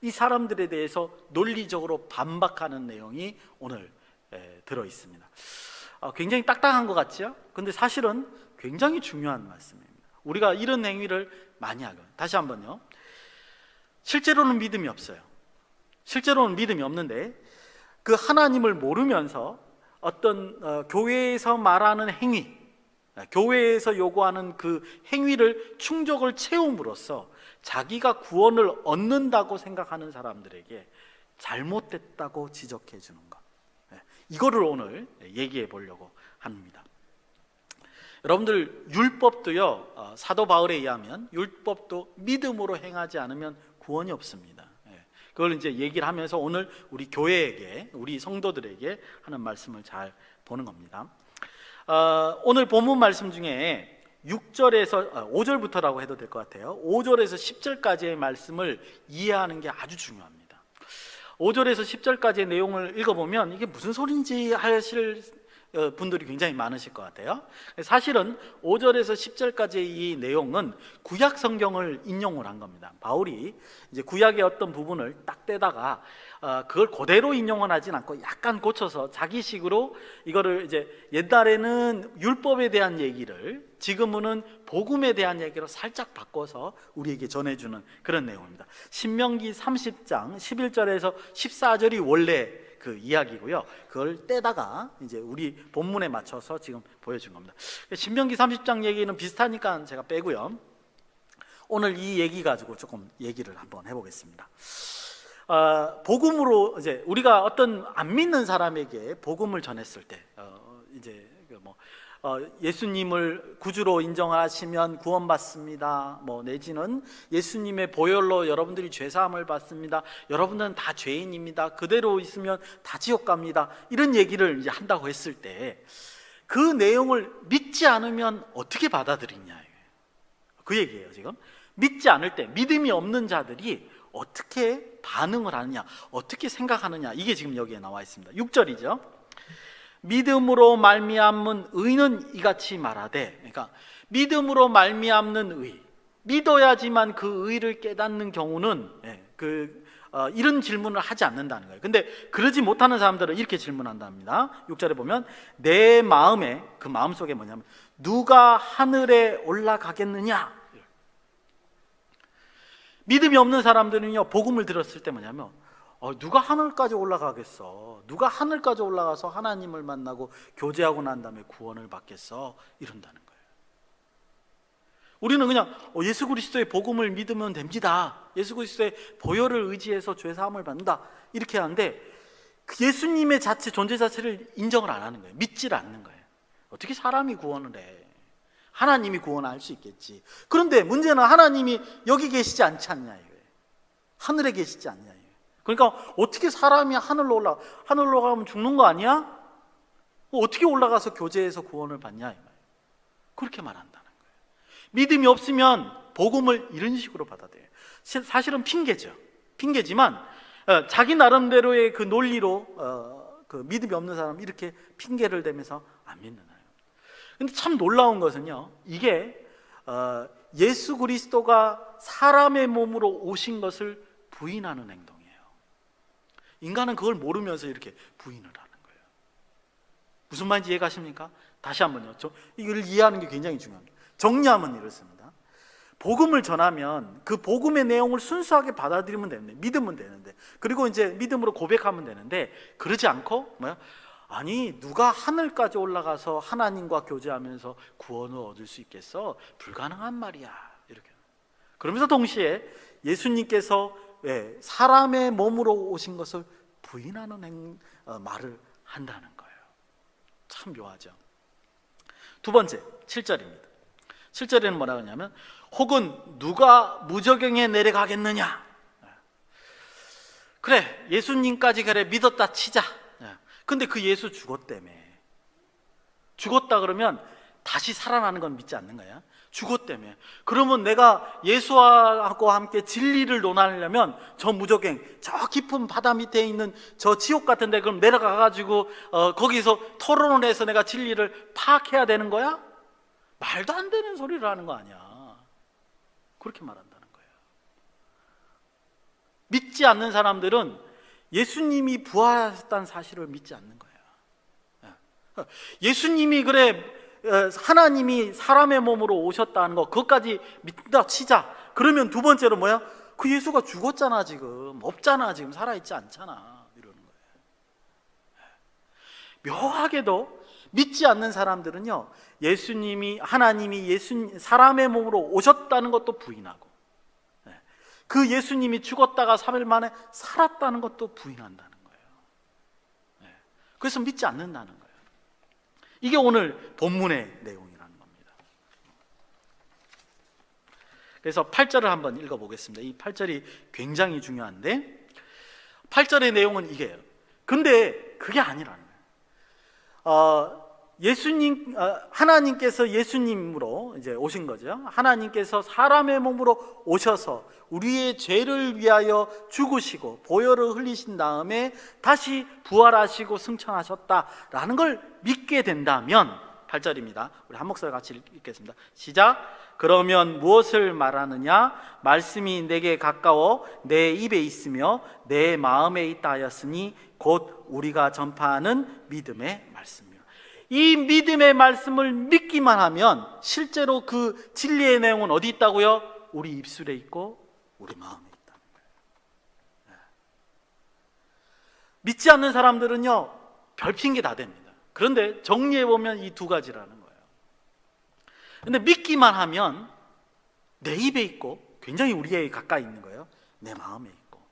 이 사람들에 대해서 논리적으로 반박하는 내용이 오늘 들어 있습니다. 굉장히 딱딱한 것 같죠? 근데 사실은 굉장히 중요한 말씀입니다. 우리가 이런 행위를 많이 하거든요. 다시 한번요, 실제로는 믿음이 없어요. 실제로는 믿음이 없는데 그 하나님을 모르면서 어떤 교회에서 말하는 행위, 교회에서 요구하는 그 행위를 충족을 채움으로써 자기가 구원을 얻는다고 생각하는 사람들에게 잘못됐다고 지적해 주는 것, 이거를 오늘 얘기해 보려고 합니다. 여러분들, 율법도요, 사도 바울에 의하면 율법도 믿음으로 행하지 않으면 구원이 없습니다. 그걸 이제 얘기를 하면서 오늘 우리 교회에게, 우리 성도들에게 하는 말씀을 잘 보는 겁니다. 오늘 본문 말씀 중에 6절에서 5절부터라고 해도 될 것 같아요. 5절에서 10절까지의 말씀을 이해하는 게 아주 중요합니다. 5절에서 10절까지의 내용을 읽어보면 이게 무슨 소린지 하실 분들이 굉장히 많으실 것 같아요. 사실은 5절에서 10절까지의 이 내용은 구약 성경을 인용을 한 겁니다. 바울이 이제 구약의 어떤 부분을 딱 떼다가 그걸 그대로 인용을 하진 않고 약간 고쳐서 자기식으로 이거를 이제 옛날에는 율법에 대한 얘기를 지금은 복음에 대한 얘기로 살짝 바꿔서 우리에게 전해주는 그런 내용입니다. 신명기 30장 11절에서 14절이 원래 그 이야기고요. 그걸 떼다가 이제 우리 본문에 맞춰서 지금 보여준 겁니다. 신명기 30장 얘기는 비슷하니까 제가 빼고요. 오늘 이 얘기 가지고 조금 얘기를 한번 해보겠습니다. 복음으로 이제 우리가 어떤 안 믿는 사람에게 복음을 전했을 때, 이제 예수님을 구주로 인정하시면 구원받습니다. 내지는 예수님의 보혈로 여러분들이 죄사함을 받습니다. 여러분들은 다 죄인입니다. 그대로 있으면 다 지옥 갑니다. 이런 얘기를 이제 한다고 했을 때 그 내용을 믿지 않으면 어떻게 받아들이냐, 그 얘기예요. 지금 믿지 않을 때 믿음이 없는 자들이 어떻게 반응을 하느냐, 어떻게 생각하느냐, 이게 지금 여기에 나와 있습니다. 6절이죠. 믿음으로 말미암은 의는 이같이 말하되, 그러니까 믿음으로 말미암는 의, 믿어야지만 그 의를 깨닫는 경우는 이런 질문을 하지 않는다는 거예요. 근데 그러지 못하는 사람들은 이렇게 질문한답니다. 6절에 보면 내 마음에, 그 마음속에 뭐냐면 누가 하늘에 올라가겠느냐. 믿음이 없는 사람들은요, 복음을 들었을 때 뭐냐면 누가 하늘까지 올라가겠어, 누가 하늘까지 올라가서 하나님을 만나고 교제하고 난 다음에 구원을 받겠어, 이런다는 거예요. 우리는 그냥 예수 그리스도의 복음을 믿으면 됩니다, 예수 그리스도의 보혈을 의지해서 죄사함을 받는다, 이렇게 하는데 그 예수님의 자체, 존재 자체를 인정을 안 하는 거예요. 믿지를 않는 거예요. 어떻게 사람이 구원을 해? 하나님이 구원할 수 있겠지. 그런데 문제는 하나님이 여기 계시지 않지 않냐, 이거예요. 하늘에 계시지 않냐. 그러니까 어떻게 사람이 하늘로 가면 죽는 거 아니야? 어떻게 올라가서 교제해서 구원을 받냐, 그렇게 말한다는 거예요. 믿음이 없으면 복음을 이런 식으로 받아들여요. 사실은 핑계죠. 핑계지만 자기 나름대로의 그 논리로 그 믿음이 없는 사람 이렇게 핑계를 대면서 안 믿는 거예요. 근데 참 놀라운 것은요, 이게 예수 그리스도가 사람의 몸으로 오신 것을 부인하는 행동이에요. 인간은 그걸 모르면서 이렇게 부인을 하는 거예요. 무슨 말인지 이해가십니까? 다시 한번요. 이걸 이해하는 게 굉장히 중요합니다. 정리하면 이렇습니다. 복음을 전하면 그 복음의 내용을 순수하게 받아들이면 되는데, 믿으면 되는데, 그리고 이제 믿음으로 고백하면 되는데, 그러지 않고 아니 누가 하늘까지 올라가서 하나님과 교제하면서 구원을 얻을 수 있겠어? 불가능한 말이야. 이렇게. 그러면서 동시에 예수님께서 사람의 몸으로 오신 것을 부인하는 말을 한다는 거예요. 참 묘하죠. 두 번째 7절입니다. 7절에는 뭐라고 하냐면 혹은 누가 무저경에 내려가겠느냐. 그래 예수님까지 그래 믿었다 치자. 근데 그 예수 죽었다며. 죽었다 그러면 다시 살아나는 건 믿지 않는 거야. 죽었다며. 그러면 내가 예수하고 함께 진리를 논하려면 저 무저갱, 저 깊은 바다 밑에 있는 저 지옥 같은 데 그럼 내려가 가지고 거기서 토론을 해서 내가 진리를 파악해야 되는 거야? 말도 안 되는 소리를 하는 거 아니야. 그렇게 말한다는 거예요. 믿지 않는 사람들은 예수님이 부활하셨다는 사실을 믿지 않는 거예요. 예수님이 그래 하나님이 사람의 몸으로 오셨다는 거 그것까지 믿다 치자. 그러면 두 번째로 뭐야? 그 예수가 죽었잖아. 지금 없잖아. 지금 살아있지 않잖아. 이러는 거예요. 묘하게도 믿지 않는 사람들은요, 예수님이 하나님이 사람의 몸으로 오셨다는 것도 부인하고 그 예수님이 죽었다가 3일 만에 살았다는 것도 부인한다는 거예요. 그래서 믿지 않는다는 거예요. 이게 오늘 본문의 내용이라는 겁니다. 그래서 8절을 한번 읽어보겠습니다. 이 8절이 굉장히 중요한데 8절의 내용은 이게요. 근데 그게 아니라는 거예요. 하나님께서 예수님으로 이제 오신 거죠. 하나님께서 사람의 몸으로 오셔서 우리의 죄를 위하여 죽으시고 보혈을 흘리신 다음에 다시 부활하시고 승천하셨다라는 걸 믿게 된다면 8절입니다. 우리 한 목소리 같이 읽겠습니다. 시작. 그러면 무엇을 말하느냐? 말씀이 내게 가까워 내 입에 있으며 내 마음에 있다 하였으니 곧 우리가 전파하는 믿음의 말씀이요. 이 믿음의 말씀을 믿기만 하면 실제로 그 진리의 내용은 어디 있다고요? 우리 입술에 있고 우리 마음에 있다는 거예요. 믿지 않는 사람들은요, 별 핑계 다 됩니다. 그런데 정리해 보면 이 두 가지라는 거예요. 근데 믿기만 하면 내 입에 있고 굉장히 우리에게 가까이 있는 거예요. 내 마음에 있고.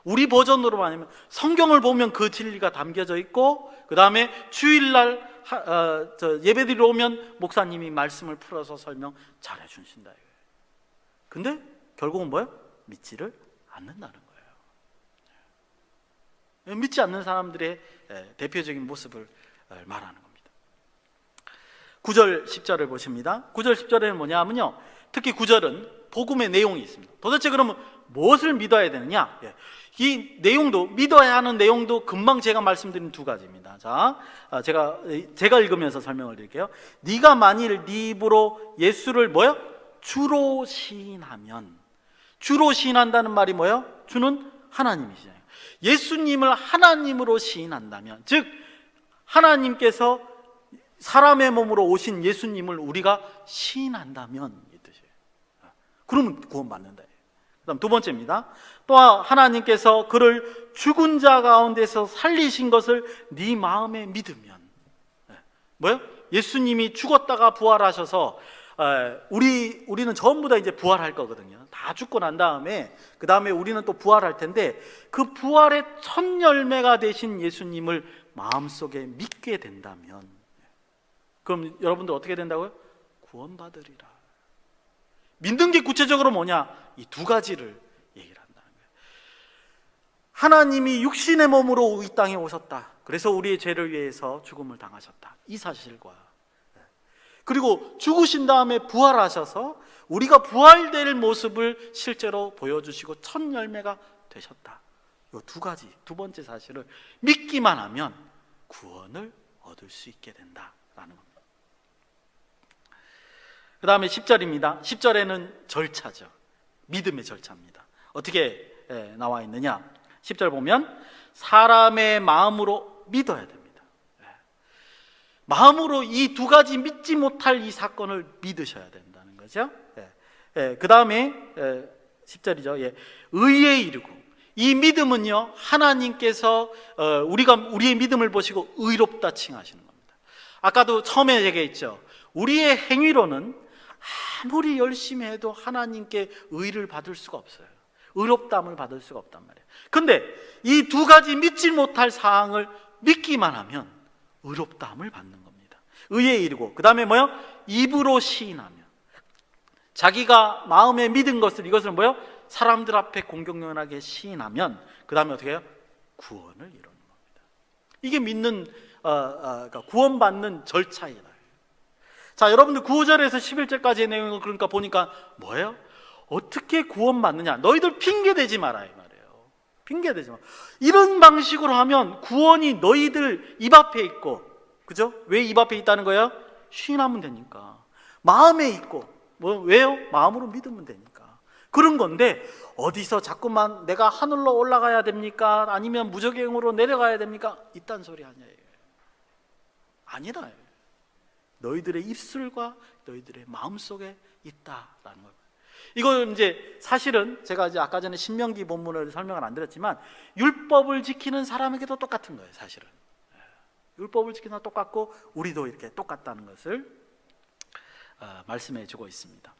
우리 버전으로 말하면 성경을 보면 그 진리가 담겨져 있고, 그 다음에 주일날 예배드리러 오면 목사님이 말씀을 풀어서 설명 잘 해주신다. 근데 결국은 뭐예요? 믿지를 않는다는 거예요. 믿지 않는 사람들의 대표적인 모습을 말하는 겁니다. 9절 10절을 보십니다. 9절 10절에는 뭐냐 하면요, 특히 9절은 복음의 내용이 있습니다. 도대체 그러면 무엇을 믿어야 되느냐? 이 내용도, 믿어야 하는 내용도 금방 제가 말씀드린 두 가지입니다. 자, 제가 읽으면서 설명을 드릴게요. 네가 만일 네 입으로 예수를 뭐요? 주로 시인하면, 주로 시인한다는 말이 뭐예요? 주는 하나님이시잖아요. 예수님을 하나님으로 시인한다면, 즉 하나님께서 사람의 몸으로 오신 예수님을 우리가 시인한다면 이 뜻이에요. 그러면 구원받는다. 그다음 두 번째입니다. 또한 하나님께서 그를 죽은 자 가운데서 살리신 것을 네 마음에 믿으면, 뭐요? 예수님이 죽었다가 부활하셔서 우리는 전부 다 이제 부활할 거거든요. 다 죽고 난 다음에 그 다음에 우리는 또 부활할 텐데, 그 부활의 첫 열매가 되신 예수님을 마음속에 믿게 된다면, 그럼 여러분들 어떻게 된다고요? 구원받으리라. 믿는 게 구체적으로 뭐냐? 이 두 가지를 얘기를 한다는 거예요. 하나님이 육신의 몸으로 이 땅에 오셨다. 그래서 우리의 죄를 위해서 죽음을 당하셨다. 이 사실과, 그리고 죽으신 다음에 부활하셔서 우리가 부활될 모습을 실제로 보여주시고 첫 열매가 되셨다. 이 두 가지, 두 번째 사실을 믿기만 하면 구원을 얻을 수 있게 된다라는 겁니다. 그 다음에 10절입니다. 10절에는 절차죠. 믿음의 절차입니다. 어떻게 나와 있느냐? 10절 보면 사람의 마음으로 믿어야 됩니다. 마음으로 이 두 가지 믿지 못할 이 사건을 믿으셔야 된다는 거죠. 그 다음에 10절이죠. 의에 이르고, 이 믿음은요, 하나님께서 우리의 믿음을 보시고 의롭다 칭하시는 겁니다. 아까도 처음에 얘기했죠. 우리의 행위로는 아무리 열심히 해도 하나님께 의를 받을 수가 없어요. 의롭다함을 받을 수가 없단 말이에요. 근데 이 두 가지 믿지 못할 사항을 믿기만 하면 의롭다함을 받는 겁니다. 의의 일이고, 그 다음에 뭐요? 입으로 시인하며, 자기가 마음에 믿은 것을, 이것을 뭐요? 사람들 앞에 공공연하게 시인하면 그 다음에 어떻게 해요? 구원을 이루는 겁니다. 이게 믿는 그러니까 구원받는 절차이다. 자, 여러분들 9절에서 11절까지의 내용을 그러니까 보니까 뭐예요? 어떻게 구원받느냐? 너희들 핑계대지 마라, 이 말이에요. 핑계대지 마. 이런 방식으로 하면 구원이 너희들 입 앞에 있고, 그죠? 왜 입 앞에 있다는 거예요? 시인하면 되니까. 마음에 있고, 왜요? 마음으로 믿으면 되니까. 그런 건데, 어디서 자꾸만 내가 하늘로 올라가야 됩니까? 아니면 무저갱으로 내려가야 됩니까? 이딴 소리 아니에요. 아니라 너희들의 입술과 너희들의 마음속에 있다라는 거예요. 이건 이제 사실은 제가 이제 아까 전에 신명기 본문을 설명을 안 드렸지만 율법을 지키는 사람에게도 똑같은 거예요. 사실은 율법을 지키는 사람 똑같고 우리도 이렇게 똑같다는 것을 말씀해 주고 있습니다.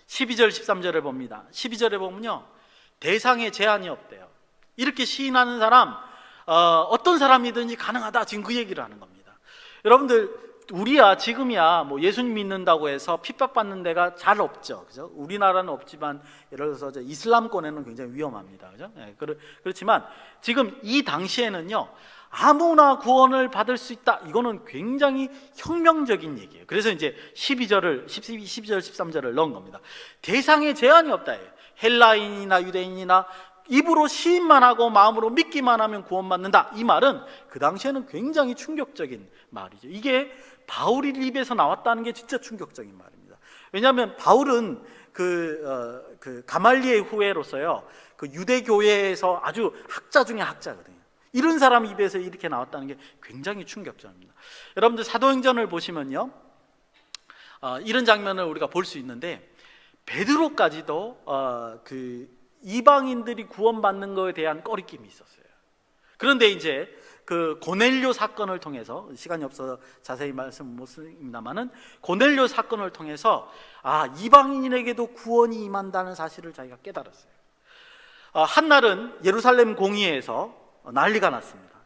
12절 13절을 봅니다. 12절에 보면요, 대상에 제한이 없대요. 이렇게 시인하는 사람, 어떤 사람이든지 가능하다, 지금 그 얘기를 하는 겁니다. 여러분들, 우리야 지금이야 뭐 예수님 믿는다고 해서 핍박받는 데가 잘 없죠, 그죠? 우리나라는 없지만 예를 들어서 이제 이슬람권에는 굉장히 위험합니다, 그죠? 네, 그렇지만 지금 이 당시에는요, 아무나 구원을 받을 수 있다, 이거는 굉장히 혁명적인 얘기예요. 그래서 이제 12절, 13절을 넣은 겁니다. 대상에 제한이 없다. 헬라인이나 유대인이나 입으로 시인만 하고 마음으로 믿기만 하면 구원받는다, 이 말은 그 당시에는 굉장히 충격적인 말이죠. 이게 바울의 입에서 나왔다는 게 진짜 충격적인 말입니다. 왜냐하면 바울은 그 가말리엘 후예로서요, 그 유대교회에서 아주 학자 중에 학자거든요. 이런 사람 입에서 이렇게 나왔다는 게 굉장히 충격적입니다. 여러분들 사도행전을 보시면요, 이런 장면을 우리가 볼 수 있는데, 베드로까지도 그 이방인들이 구원받는 것에 대한 꺼리낌이 있었어요. 그런데 이제 그 고넬료 사건을 통해서, 시간이 없어서 자세히 말씀 못 드립니다만은, 고넬료 사건을 통해서 이방인에게도 구원이 임한다는 사실을 자기가 깨달았어요. 한날은 예루살렘 공의회에서 난리가 났습니다.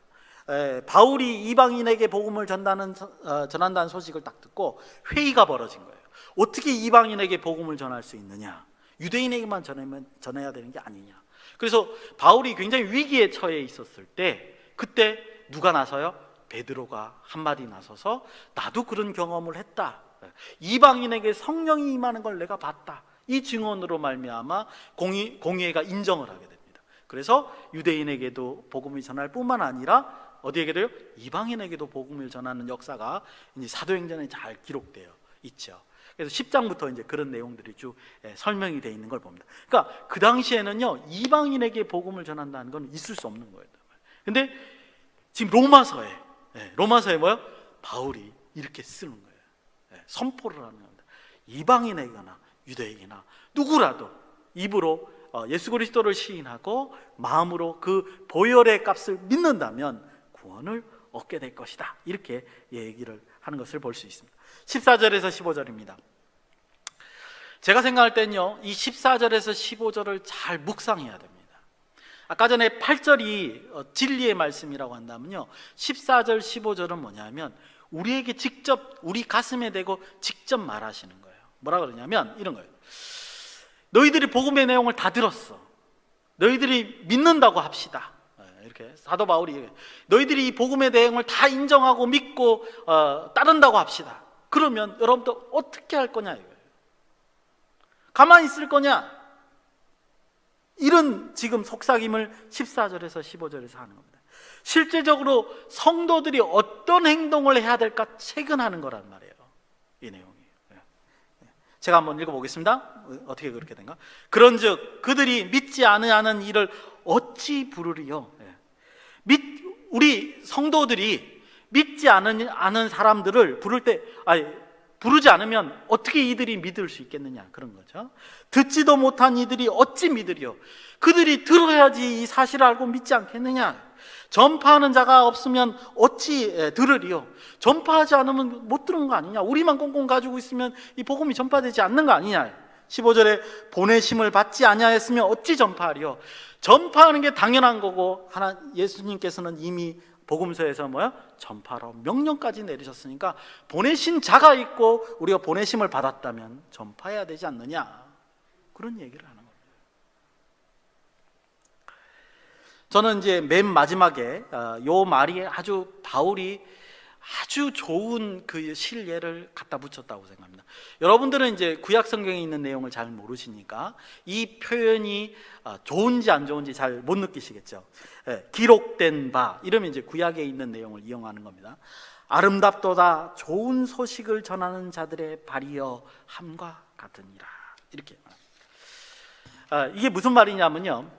바울이 이방인에게 복음을 전한다는 소식을 딱 듣고 회의가 벌어진 거예요. 어떻게 이방인에게 복음을 전할 수 있느냐? 유대인에게만 전해야 되는 게 아니냐? 그래서 바울이 굉장히 위기에 처해 있었을 때, 그때 누가 나서요? 베드로가 한마디 나서서 나도 그런 경험을 했다, 이방인에게 성령이 임하는 걸 내가 봤다, 이 증언으로 말미암아 공의회가 인정을 하게 됩니다. 그래서 유대인에게도 복음을 전할 뿐만 아니라 어디에게도요? 이방인에게도 복음을 전하는 역사가 이제 사도행전에 잘 기록되어 있죠. 그래서 10장부터 이제 그런 내용들이 쭉 설명이 되어 있는 걸 봅니다. 그러니까 그 당시에는요, 이방인에게 복음을 전한다는 건 있을 수 없는 거예요. 근데 지금 로마서에 뭐요? 바울이 이렇게 쓰는 거예요. 선포를 하는 겁니다. 이방인에게나 유대인이나 누구라도 입으로 예수 그리스도를 시인하고 마음으로 그 보혈의 값을 믿는다면 구원을 얻게 될 것이다, 이렇게 얘기를 하는 것을 볼 수 있습니다. 14절에서 15절입니다. 제가 생각할 때는요, 이 14절에서 15절을 잘 묵상해야 됩니다. 아까 전에 8절이 진리의 말씀이라고 한다면요, 14절, 15절은 뭐냐면 우리에게 직접 우리 가슴에 대고 직접 말하시는 거예요. 뭐라 그러냐면 이런 거예요. 너희들이 복음의 내용을 다 들었어. 너희들이 믿는다고 합시다. 이렇게 사도 바울이, 너희들이 이 복음의 내용을 다 인정하고 믿고 따른다고 합시다. 그러면 여러분들 어떻게 할 거냐 이거예요. 가만히 있을 거냐? 이런 지금 속삭임을 14절에서 15절에서 하는 겁니다. 실제적으로 성도들이 어떤 행동을 해야 될까 체근하는 거란 말이에요, 이 내용이. 제가 한번 읽어보겠습니다. 어떻게 그렇게 된가? 그런즉 그들이 믿지 아니하는 일을 어찌 부르리요? 우리 성도들이 믿지 않은 사람들을 부를 때, 부르지 않으면 어떻게 이들이 믿을 수 있겠느냐, 그런 거죠. 듣지도 못한 이들이 어찌 믿으리요? 그들이 들어야지 이 사실을 알고 믿지 않겠느냐. 전파하는 자가 없으면 어찌 들으리요? 전파하지 않으면 못 들은 거 아니냐? 우리만 꽁꽁 가지고 있으면 이 복음이 전파되지 않는 거 아니냐? 15절에 보내심을 받지 아니하였으면 어찌 전파하리요? 전파하는 게 당연한 거고, 예수님께서는 이미 복음서에서 뭐야? 전파로 명령까지 내리셨으니까 보내신 자가 있고 우리가 보내심을 받았다면 전파해야 되지 않느냐, 그런 얘기를 하는 겁니다. 저는 이제 맨 마지막에 요 말이 아주 바울이 아주 좋은 그 실예를 갖다 붙였다고 생각합니다. 여러분들은 이제 구약 성경에 있는 내용을 잘 모르시니까 이 표현이 좋은지 안 좋은지 잘 못 느끼시겠죠. 기록된 바 이러면 이제 구약에 있는 내용을 이용하는 겁니다. 아름답도다 좋은 소식을 전하는 자들의 발이여 함과 같으니라, 이렇게 이게 무슨 말이냐면요,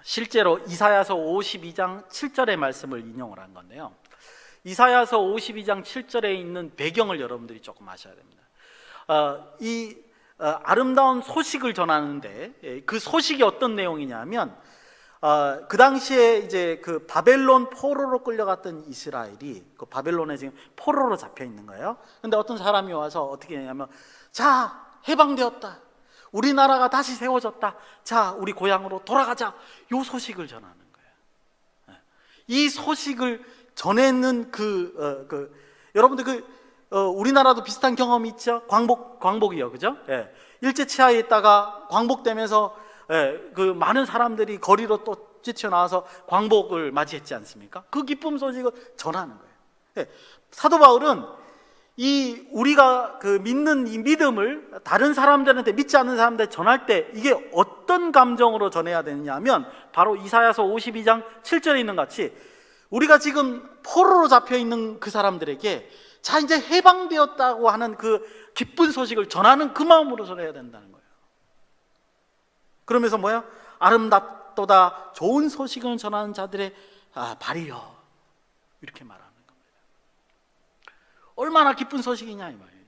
실제로 이사야서 52장 7절의 말씀을 인용을 한 건데요, 이사야서 52장 7절에 있는 배경을 여러분들이 조금 아셔야 됩니다. 아름다운 소식을 전하는데 그 소식이 어떤 내용이냐면, 그 당시에 이제 그 바벨론 포로로 끌려갔던 이스라엘이 그 바벨론에 지금 포로로 잡혀 있는 거예요. 근데 어떤 사람이 와서 어떻게 했냐면, 자, 해방되었다, 우리나라가 다시 세워졌다, 자, 우리 고향으로 돌아가자, 요 소식을 전하는 거예요. 이 소식을 전했는 여러분들 우리나라도 비슷한 경험이 있죠. 광복이요, 그죠? 예. 일제 치하에 있다가 광복되면서 그 많은 사람들이 거리로 또 뛰쳐나와서 광복을 맞이했지 않습니까? 그 기쁨 소식을 전하는 거예요. 예. 사도 바울은 우리가 그 믿는 이 믿음을 다른 사람들한테, 믿지 않는 사람들한테 전할 때 이게 어떤 감정으로 전해야 되느냐 하면, 바로 이사야서 52장 7절에 있는 같이 우리가 지금 포로로 잡혀 있는 그 사람들에게 자, 이제 해방되었다고 하는 그 기쁜 소식을 전하는 그 마음으로 전해야 된다는 거예요. 그러면서 뭐야? 아름답도다 좋은 소식을 전하는 자들의 발이여, 이렇게 말하는 겁니다. 얼마나 기쁜 소식이냐 이 말이에요.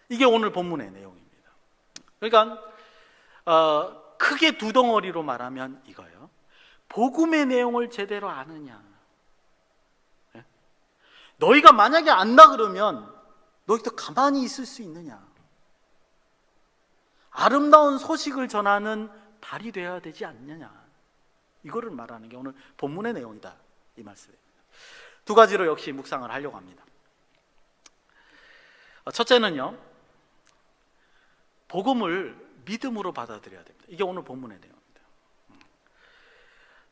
이게 오늘 본문의 내용입니다. 그러니까 크게 두 덩어리로 말하면 이거예요. 복음의 내용을 제대로 아느냐. 너희가 만약에 안다 그러면 너희도 가만히 있을 수 있느냐. 아름다운 소식을 전하는 발이 되어야 되지 않느냐, 이거를 말하는 게 오늘 본문의 내용이다, 이 말씀입니다. 두 가지로 역시 묵상을 하려고 합니다. 첫째는요, 복음을 믿음으로 받아들여야 됩니다. 이게 오늘 본문의 내용입니다.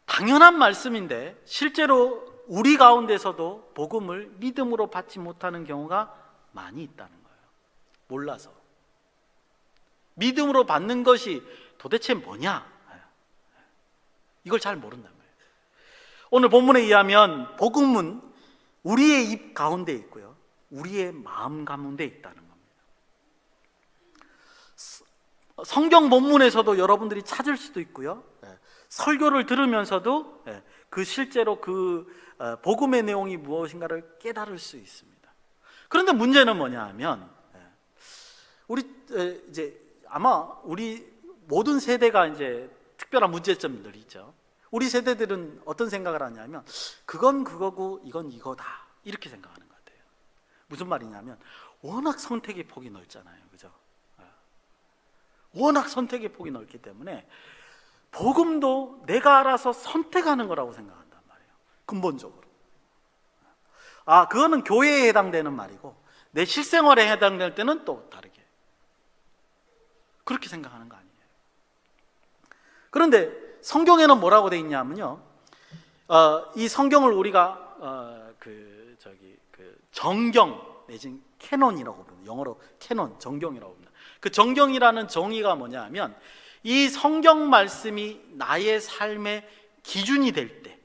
당연한 말씀인데 실제로 우리 가운데서도 복음을 믿음으로 받지 못하는 경우가 많이 있다는 거예요. 몰라서. 믿음으로 받는 것이 도대체 뭐냐, 이걸 잘 모른단 말이에요. 오늘 본문에 의하면 복음은 우리의 입 가운데 있고요, 우리의 마음 가운데 있다는 겁니다. 성경 본문에서도 여러분들이 찾을 수도 있고요, 설교를 들으면서도 그 실제로 그 복음의 내용이 무엇인가를 깨달을 수 있습니다. 그런데 문제는 뭐냐 하면, 아마 우리 모든 세대가 이제 특별한 문제점들이 있죠. 우리 세대들은 어떤 생각을 하냐면, 그건 그거고 이건 이거다, 이렇게 생각하는 것 같아요. 무슨 말이냐면, 워낙 선택의 폭이 넓잖아요, 그죠? 워낙 선택의 폭이 넓기 때문에 복음도 내가 알아서 선택하는 거라고 생각한단 말이에요, 근본적으로. 그거는 교회에 해당되는 말이고 내 실생활에 해당될 때는 또 다르게 그렇게 생각하는 거 아니에요. 그런데 성경에는 뭐라고 돼 있냐면요, 이 성경을 우리가 정경 내지는 캐논이라고 부릅니다. 영어로 캐논, 정경이라고 부릅니다. 그 정경이라는 정의가 뭐냐 하면, 이 성경 말씀이 나의 삶의 기준이 될 때,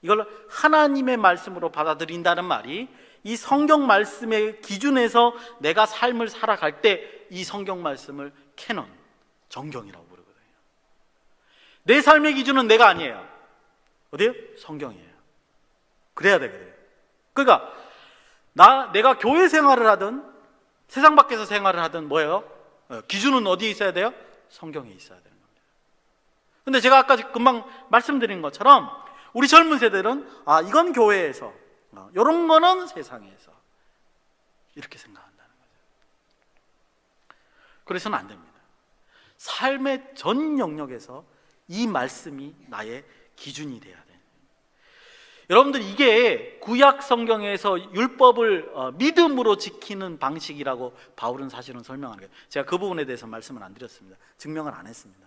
이걸 하나님의 말씀으로 받아들인다는 말이, 이 성경 말씀의 기준에서 내가 삶을 살아갈 때 이 성경 말씀을 캐논, 정경이라고 부르거든요. 내 삶의 기준은 내가 아니에요. 어디요? 성경이에요. 그래야 되거든요. 그러니까 내가 교회 생활을 하든 세상 밖에서 생활을 하든 뭐예요? 기준은 어디에 있어야 돼요? 성경에 있어야 되는 겁니다. 근데 제가 아까 금방 말씀드린 것처럼 우리 젊은 세대는 이건 교회에서, 이런 거는 세상에서 이렇게 생각한다는 거죠. 그래서는 안 됩니다. 삶의 전 영역에서 이 말씀이 나의 기준이 돼야 돼요. 여러분들, 이게 구약 성경에서 율법을 믿음으로 지키는 방식이라고 바울은 사실은 설명하는 거예요. 제가 그 부분에 대해서 말씀을 안 드렸습니다. 증명을 안 했습니다.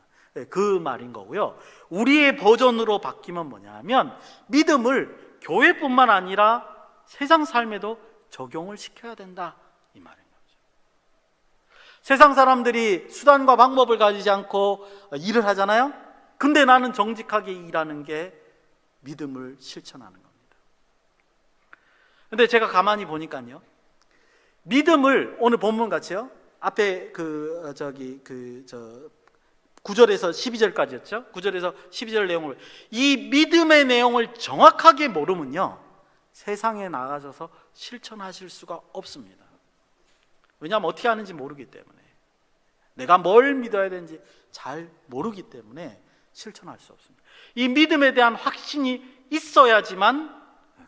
그 말인 거고요. 우리의 버전으로 바뀌면 뭐냐 하면 믿음을 교회뿐만 아니라 세상 삶에도 적용을 시켜야 된다, 이 말인 거죠. 세상 사람들이 수단과 방법을 가지지 않고 일을 하잖아요. 근데 나는 정직하게 일하는 게 믿음을 실천하는 겁니다. 근데 제가 가만히 보니까요, 믿음을 오늘 본문 같이요, 앞에 9절에서 12절까지였죠. 9절에서 12절 내용을, 이 믿음의 내용을 정확하게 모르면요, 세상에 나가셔서 실천하실 수가 없습니다. 왜냐하면 어떻게 하는지 모르기 때문에, 내가 뭘 믿어야 되는지 잘 모르기 때문에 실천할 수 없습니다. 이 믿음에 대한 확신이 있어야지만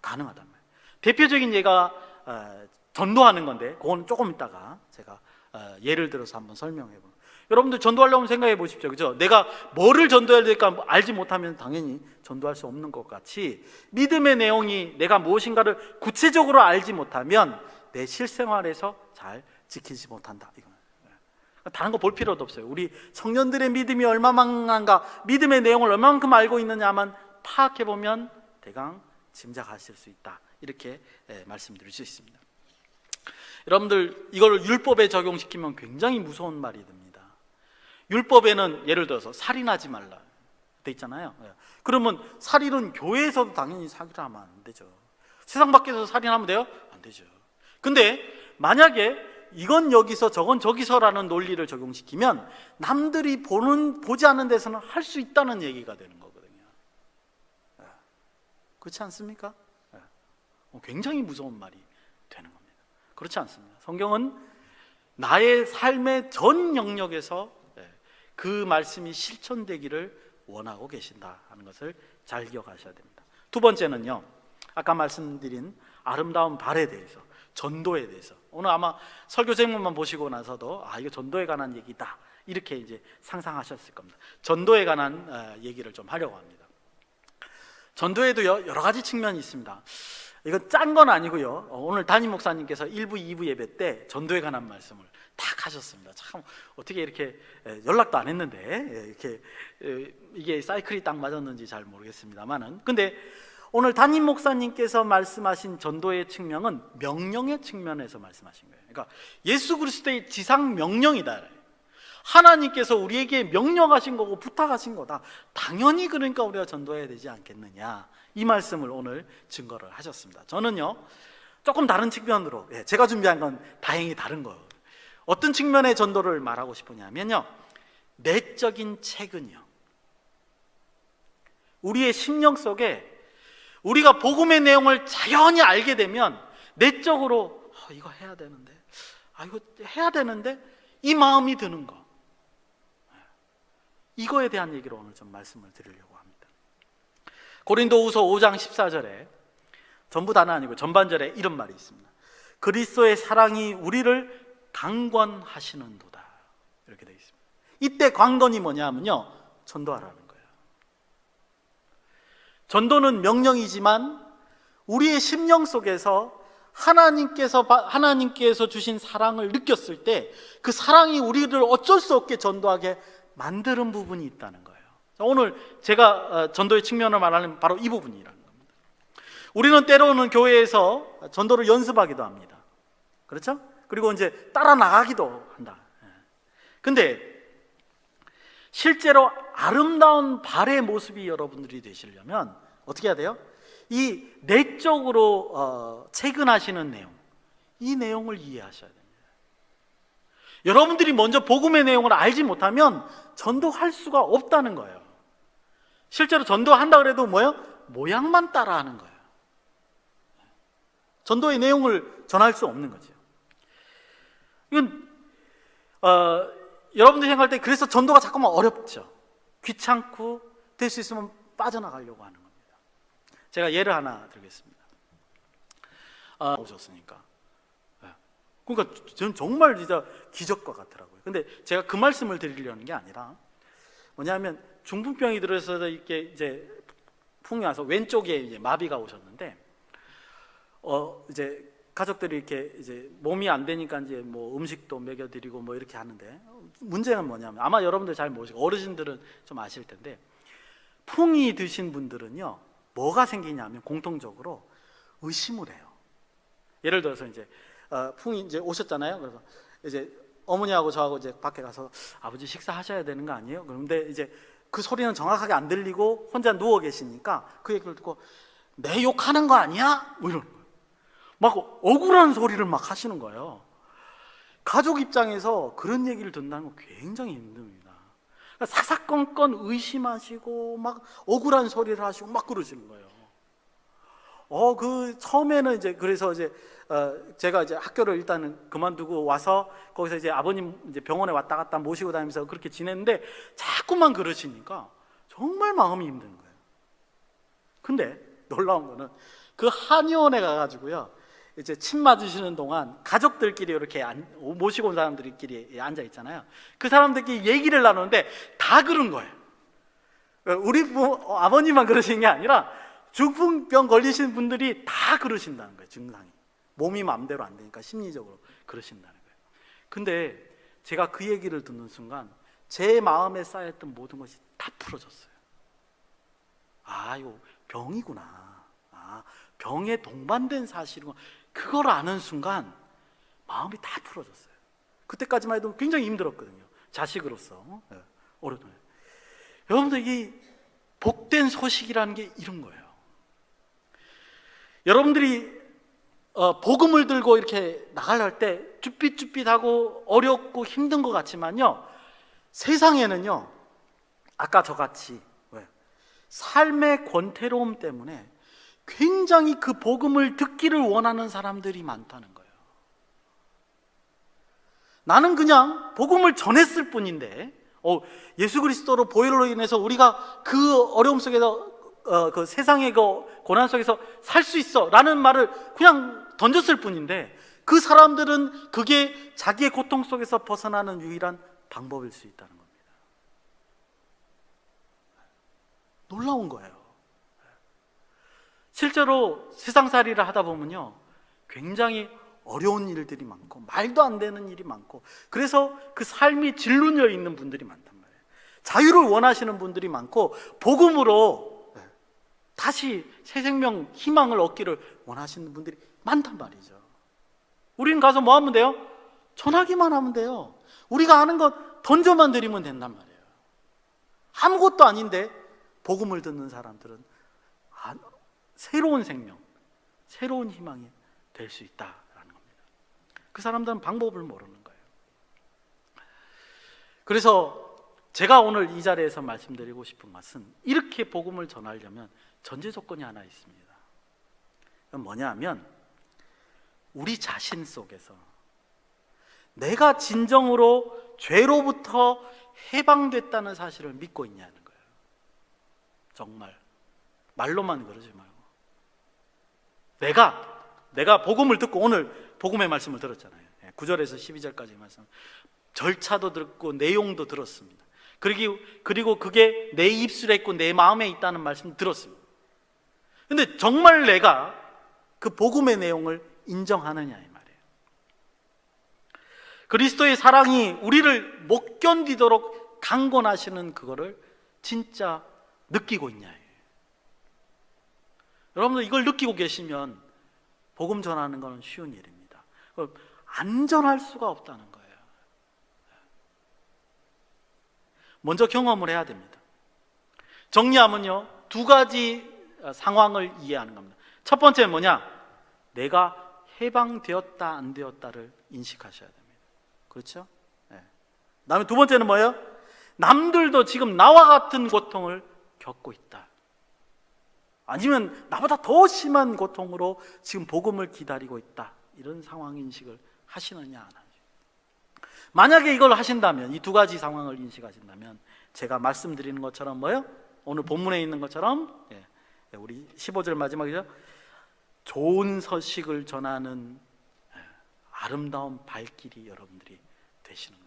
가능하단 말이에요. 대표적인 예가 전도하는 건데, 그건 조금 있다가 제가 예를 들어서 한번 설명해 보면, 여러분들 전도하려면 생각해 보십시오. 그죠? 내가 뭐를 전도해야 될까 알지 못하면 당연히 전도할 수 없는 것 같이, 믿음의 내용이 내가 무엇인가를 구체적으로 알지 못하면 내 실생활에서 잘 지키지 못한다, 이거는. 다른 거 볼 필요도 없어요. 우리 청년들의 믿음이 얼마만한가, 믿음의 내용을 얼마만큼 알고 있느냐만 파악해 보면 대강 짐작하실 수 있다, 이렇게 말씀드릴 수 있습니다. 여러분들, 이걸 율법에 적용시키면 굉장히 무서운 말이 됩니다. 율법에는 예를 들어서 살인하지 말라 돼 있잖아요. 그러면 살인은 교회에서도 당연히 사기를 하면 안 되죠. 세상 밖에서 살인하면 돼요? 안 되죠. 근데 만약에 이건 여기서 저건 저기서라는 논리를 적용시키면 남들이 보지 않는 데서는 할 수 있다는 얘기가 되는 거거든요. 그렇지 않습니까? 굉장히 무서운 말이 되는 겁니다. 그렇지 않습니다. 성경은 나의 삶의 전 영역에서 그 말씀이 실천되기를 원하고 계신다 하는 것을 잘 기억하셔야 됩니다. 두 번째는요, 아까 말씀드린 아름다운 발에 대해서, 전도에 대해서, 오늘 아마 설교 제목만 보시고 나서도 이거 전도에 관한 얘기다, 이렇게 이제 상상하셨을 겁니다. 전도에 관한 얘기를 좀 하려고 합니다. 전도에도요, 여러 가지 측면이 있습니다. 이건 짠 건 아니고요, 오늘 담임 목사님께서 1부, 2부 예배 때 전도에 관한 말씀을 딱 하셨습니다. 참 어떻게 이렇게 연락도 안 했는데 이렇게 이게 사이클이 딱 맞았는지 잘 모르겠습니다만은, 근데 오늘 담임 목사님께서 말씀하신 전도의 측면은 명령의 측면에서 말씀하신 거예요. 그러니까 예수 그리스도의 지상 명령이다. 하나님께서 우리에게 명령하신 거고 부탁하신 거다. 당연히 그러니까 우리가 전도해야 되지 않겠느냐, 이 말씀을 오늘 증거를 하셨습니다. 저는요, 조금 다른 측면으로, 제가 준비한 건 다행히 다른 거예요. 어떤 측면의 전도를 말하고 싶으냐면요, 내적인 체근이요. 우리의 심령 속에 우리가 복음의 내용을 자연히 알게 되면 내적으로 이거 해야 되는데, 이거 해야 되는데, 이 마음이 드는 거, 이거에 대한 얘기로 오늘 좀 말씀을 드리려고 합니다. 고린도후서 5장 14절에, 전부 다는 아니고 전반절에 이런 말이 있습니다. 그리스도의 사랑이 우리를 강권하시는도다, 이렇게 되어 있습니다. 이때 강권이 뭐냐 하면요, 전도하라는 거예요. 전도는 명령이지만 우리의 심령 속에서 하나님께서 주신 사랑을 느꼈을 때 그 사랑이 우리를 어쩔 수 없게 전도하게 만드는 부분이 있다는 거예요. 오늘 제가 전도의 측면을 말하는 바로 이 부분이라는 겁니다. 우리는 때로는 교회에서 전도를 연습하기도 합니다. 그렇죠? 그리고 이제 따라 나가기도 한다. 근데 실제로 아름다운 발의 모습이 여러분들이 되시려면 어떻게 해야 돼요? 이 내적으로 체근하시는 내용, 이 내용을 이해하셔야 됩니다. 여러분들이 먼저 복음의 내용을 알지 못하면 전도할 수가 없다는 거예요. 실제로 전도한다 그래도 뭐예요? 모양만 따라하는 거예요. 전도의 내용을 전할 수 없는 거죠. 이건 여러분들이 생각할 때 그래서 전도가 자꾸만 어렵죠. 귀찮고 될 수 있으면 빠져나가려고 하는 겁니다. 제가 예를 하나 드리겠습니다. 오셨으니까. 그러니까 저는 정말 진짜 기적과 같더라고요. 근데 제가 그 말씀을 드리려는 게 아니라 뭐냐면 중풍병이 들어서 이렇게 이제 풍이 와서 왼쪽에 이제 마비가 오셨는데 이제 가족들이 이렇게 이제 몸이 안 되니까 이제 뭐 음식도 먹여드리고 뭐 이렇게 하는데 문제는 뭐냐면 아마 여러분들 잘 모르시고 어르신들은 좀 아실 텐데 풍이 드신 분들은요 뭐가 생기냐면 공통적으로 의심을 해요. 예를 들어서 이제 풍이 이제 오셨잖아요. 그래서 이제 어머니하고 저하고 이제 밖에 가서 아버지 식사하셔야 되는 거 아니에요? 그런데 이제 그 소리는 정확하게 안 들리고 혼자 누워 계시니까 그 얘기를 듣고 내 욕하는 거 아니야? 뭐 이러는 거예요. 막 억울한 소리를 막 하시는 거예요. 가족 입장에서 그런 얘기를 듣는다는 건 굉장히 힘듭니다. 그러니까 사사건건 의심하시고 막 억울한 소리를 하시고 막 그러시는 거예요. 그 처음에는 이제 그래서 이제 제가 이제 학교를 일단은 그만두고 와서 거기서 이제 아버님 이제 병원에 왔다 갔다 모시고 다니면서 그렇게 지냈는데 자꾸만 그러시니까 정말 마음이 힘든 거예요. 근데 놀라운 거는 그 한의원에 가가지고요 이제 침 맞으시는 동안 가족들끼리 이렇게 모시고 온 사람들끼리 앉아 있잖아요. 그 사람들끼리 얘기를 나누는데 다 그런 거예요. 우리 아버님만 그러시는 게 아니라 중풍병 걸리신 분들이 다 그러신다는 거예요. 증상이 몸이 마음대로 안 되니까 심리적으로 그러신다는 거예요. 근데 제가 그 얘기를 듣는 순간 제 마음에 쌓였던 모든 것이 다 풀어졌어요. 이거 병이구나. 병에 동반된 사실이구나. 그걸 아는 순간 마음이 다 풀어졌어요. 그때까지만 해도 굉장히 힘들었거든요. 자식으로서 어려워요. 여러분들 이 복된 소식이라는 게 이런 거예요. 여러분들이 복음을 들고 이렇게 나갈 때 쭈삣쭈삣하고 어렵고 힘든 것 같지만요 세상에는요 아까 저같이 삶의 권태로움 때문에 굉장히 그 복음을 듣기를 원하는 사람들이 많다는 거예요. 나는 그냥 복음을 전했을 뿐인데 예수 그리스도로 보혈로 인해서 우리가 그 어려움 속에서 그 세상의 그 고난 속에서 살 수 있어 라는 말을 그냥 던졌을 뿐인데 그 사람들은 그게 자기의 고통 속에서 벗어나는 유일한 방법일 수 있다는 겁니다. 놀라운 거예요. 실제로 세상살이를 하다 보면요 굉장히 어려운 일들이 많고 말도 안 되는 일이 많고 그래서 그 삶이 질문여 있는 분들이 많단 말이에요. 자유를 원하시는 분들이 많고 복음으로 다시 새 생명 희망을 얻기를 원하시는 분들이 많단 말이죠. 우리는 가서 뭐 하면 돼요? 전하기만 하면 돼요. 우리가 아는 것 던져만 드리면 된단 말이에요. 아무것도 아닌데 복음을 듣는 사람들은 새로운 생명, 새로운 희망이 될 수 있다라는 겁니다. 그 사람들은 방법을 모르는 거예요. 그래서 제가 오늘 이 자리에서 말씀드리고 싶은 것은 이렇게 복음을 전하려면 전제 조건이 하나 있습니다. 그건 뭐냐 하면 우리 자신 속에서 내가 진정으로 죄로부터 해방됐다는 사실을 믿고 있냐는 거예요. 정말 말로만 그러지 말고 내가 복음을 듣고 오늘 복음의 말씀을 들었잖아요. 9절에서 12절까지 말씀 절차도 듣고 내용도 들었습니다. 그리고 그게 내 입술에 있고 내 마음에 있다는 말씀 들었습니다. 근데 정말 내가 그 복음의 내용을 인정하느냐 이 말이에요. 그리스도의 사랑이 우리를 못 견디도록 강권하시는 그거를 진짜 느끼고 있냐. 여러분들 이걸 느끼고 계시면 복음 전하는 것은 쉬운 일입니다. 안 전할 수가 없다는 거예요. 먼저 경험을 해야 됩니다. 정리하면요 2가지 상황을 이해하는 겁니다. 첫 번째는 뭐냐? 내가 해방되었다 안 되었다를 인식하셔야 됩니다. 그렇죠? 다음에 두 번째는 뭐예요? 남들도 지금 나와 같은 고통을 겪고 있다. 아니면 나보다 더 심한 고통으로 지금 복음을 기다리고 있다, 이런 상황 인식을 하시느냐 안 하느냐. 만약에 이걸 하신다면, 이 두 가지 상황을 인식하신다면, 제가 말씀드리는 것처럼 뭐요? 오늘 본문에 있는 것처럼 우리 15절 마지막이죠. 좋은 소식을 전하는 아름다운 발길이 여러분들이 되시는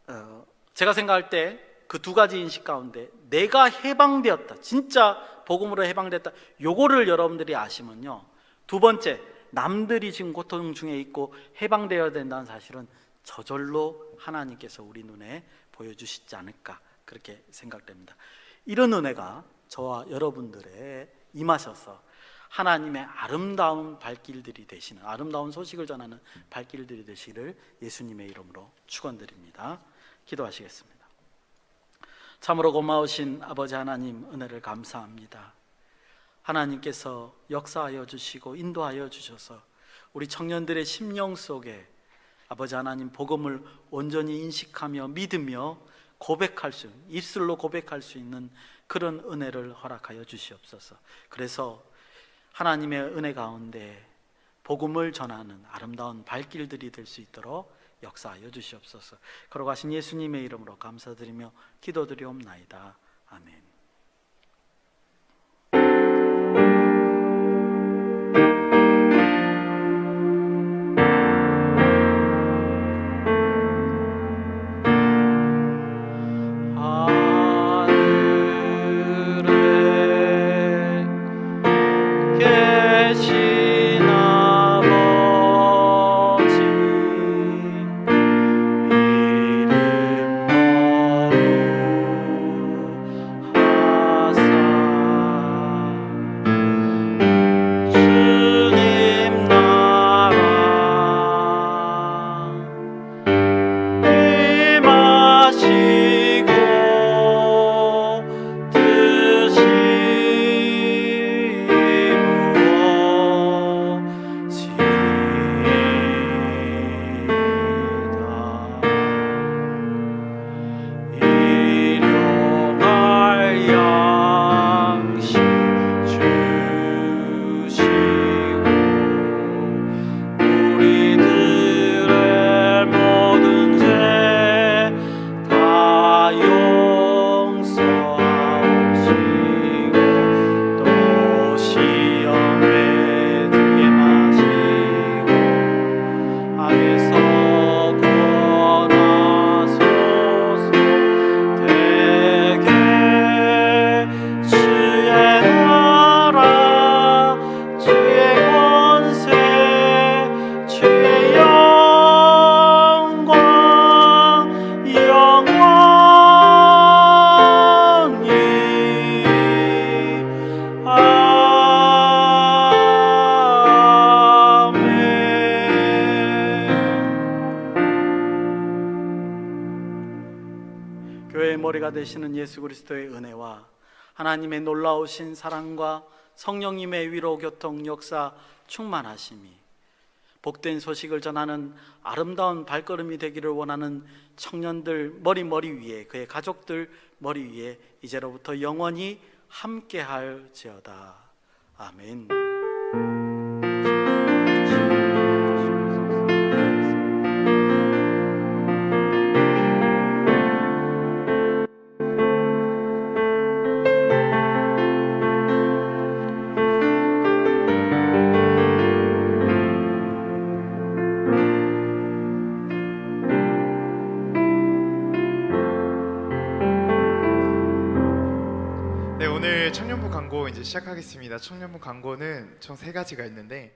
겁니다. 제가 생각할 때 그 두 가지 인식 가운데 내가 해방되었다, 진짜 복음으로 해방됐다, 요거를 여러분들이 아시면요, 두 번째, 남들이 지금 고통 중에 있고 해방되어야 된다는 사실은 저절로 하나님께서 우리 눈에 보여주시지 않을까, 그렇게 생각됩니다. 이런 은혜가 저와 여러분들의 임하셔서 하나님의 아름다운 발길들이 되시는, 아름다운 소식을 전하는 발길들이 되시기를 예수님의 이름으로 축원드립니다. 기도하시겠습니다. 참으로 고마우신 아버지 하나님, 은혜를 감사합니다. 하나님께서 역사하여 주시고 인도하여 주셔서 우리 청년들의 심령 속에 아버지 하나님 복음을 온전히 인식하며 믿으며 고백할 수, 입술로 고백할 수 있는 그런 은혜를 허락하여 주시옵소서. 그래서 하나님의 은혜 가운데 복음을 전하는 아름다운 발길들이 될 수 있도록 역사하여 주시옵소서. 걸어가신 예수님의 이름으로 감사드리며 기도드리옵나이다. 아멘. 머리가 되시는 예수 그리스도의 은혜와 하나님의 놀라우신 사랑과 성령님의 위로 교통 역사 충만하심이, 복된 소식을 전하는 아름다운 발걸음이 되기를 원하는 청년들 머리 위에, 그의 가족들 머리 위에 이제로부터 영원히 함께할지어다. 아멘. 네, 오늘 청년부 광고 이제 시작하겠습니다. 청년부 광고는 총 3가지가 있는데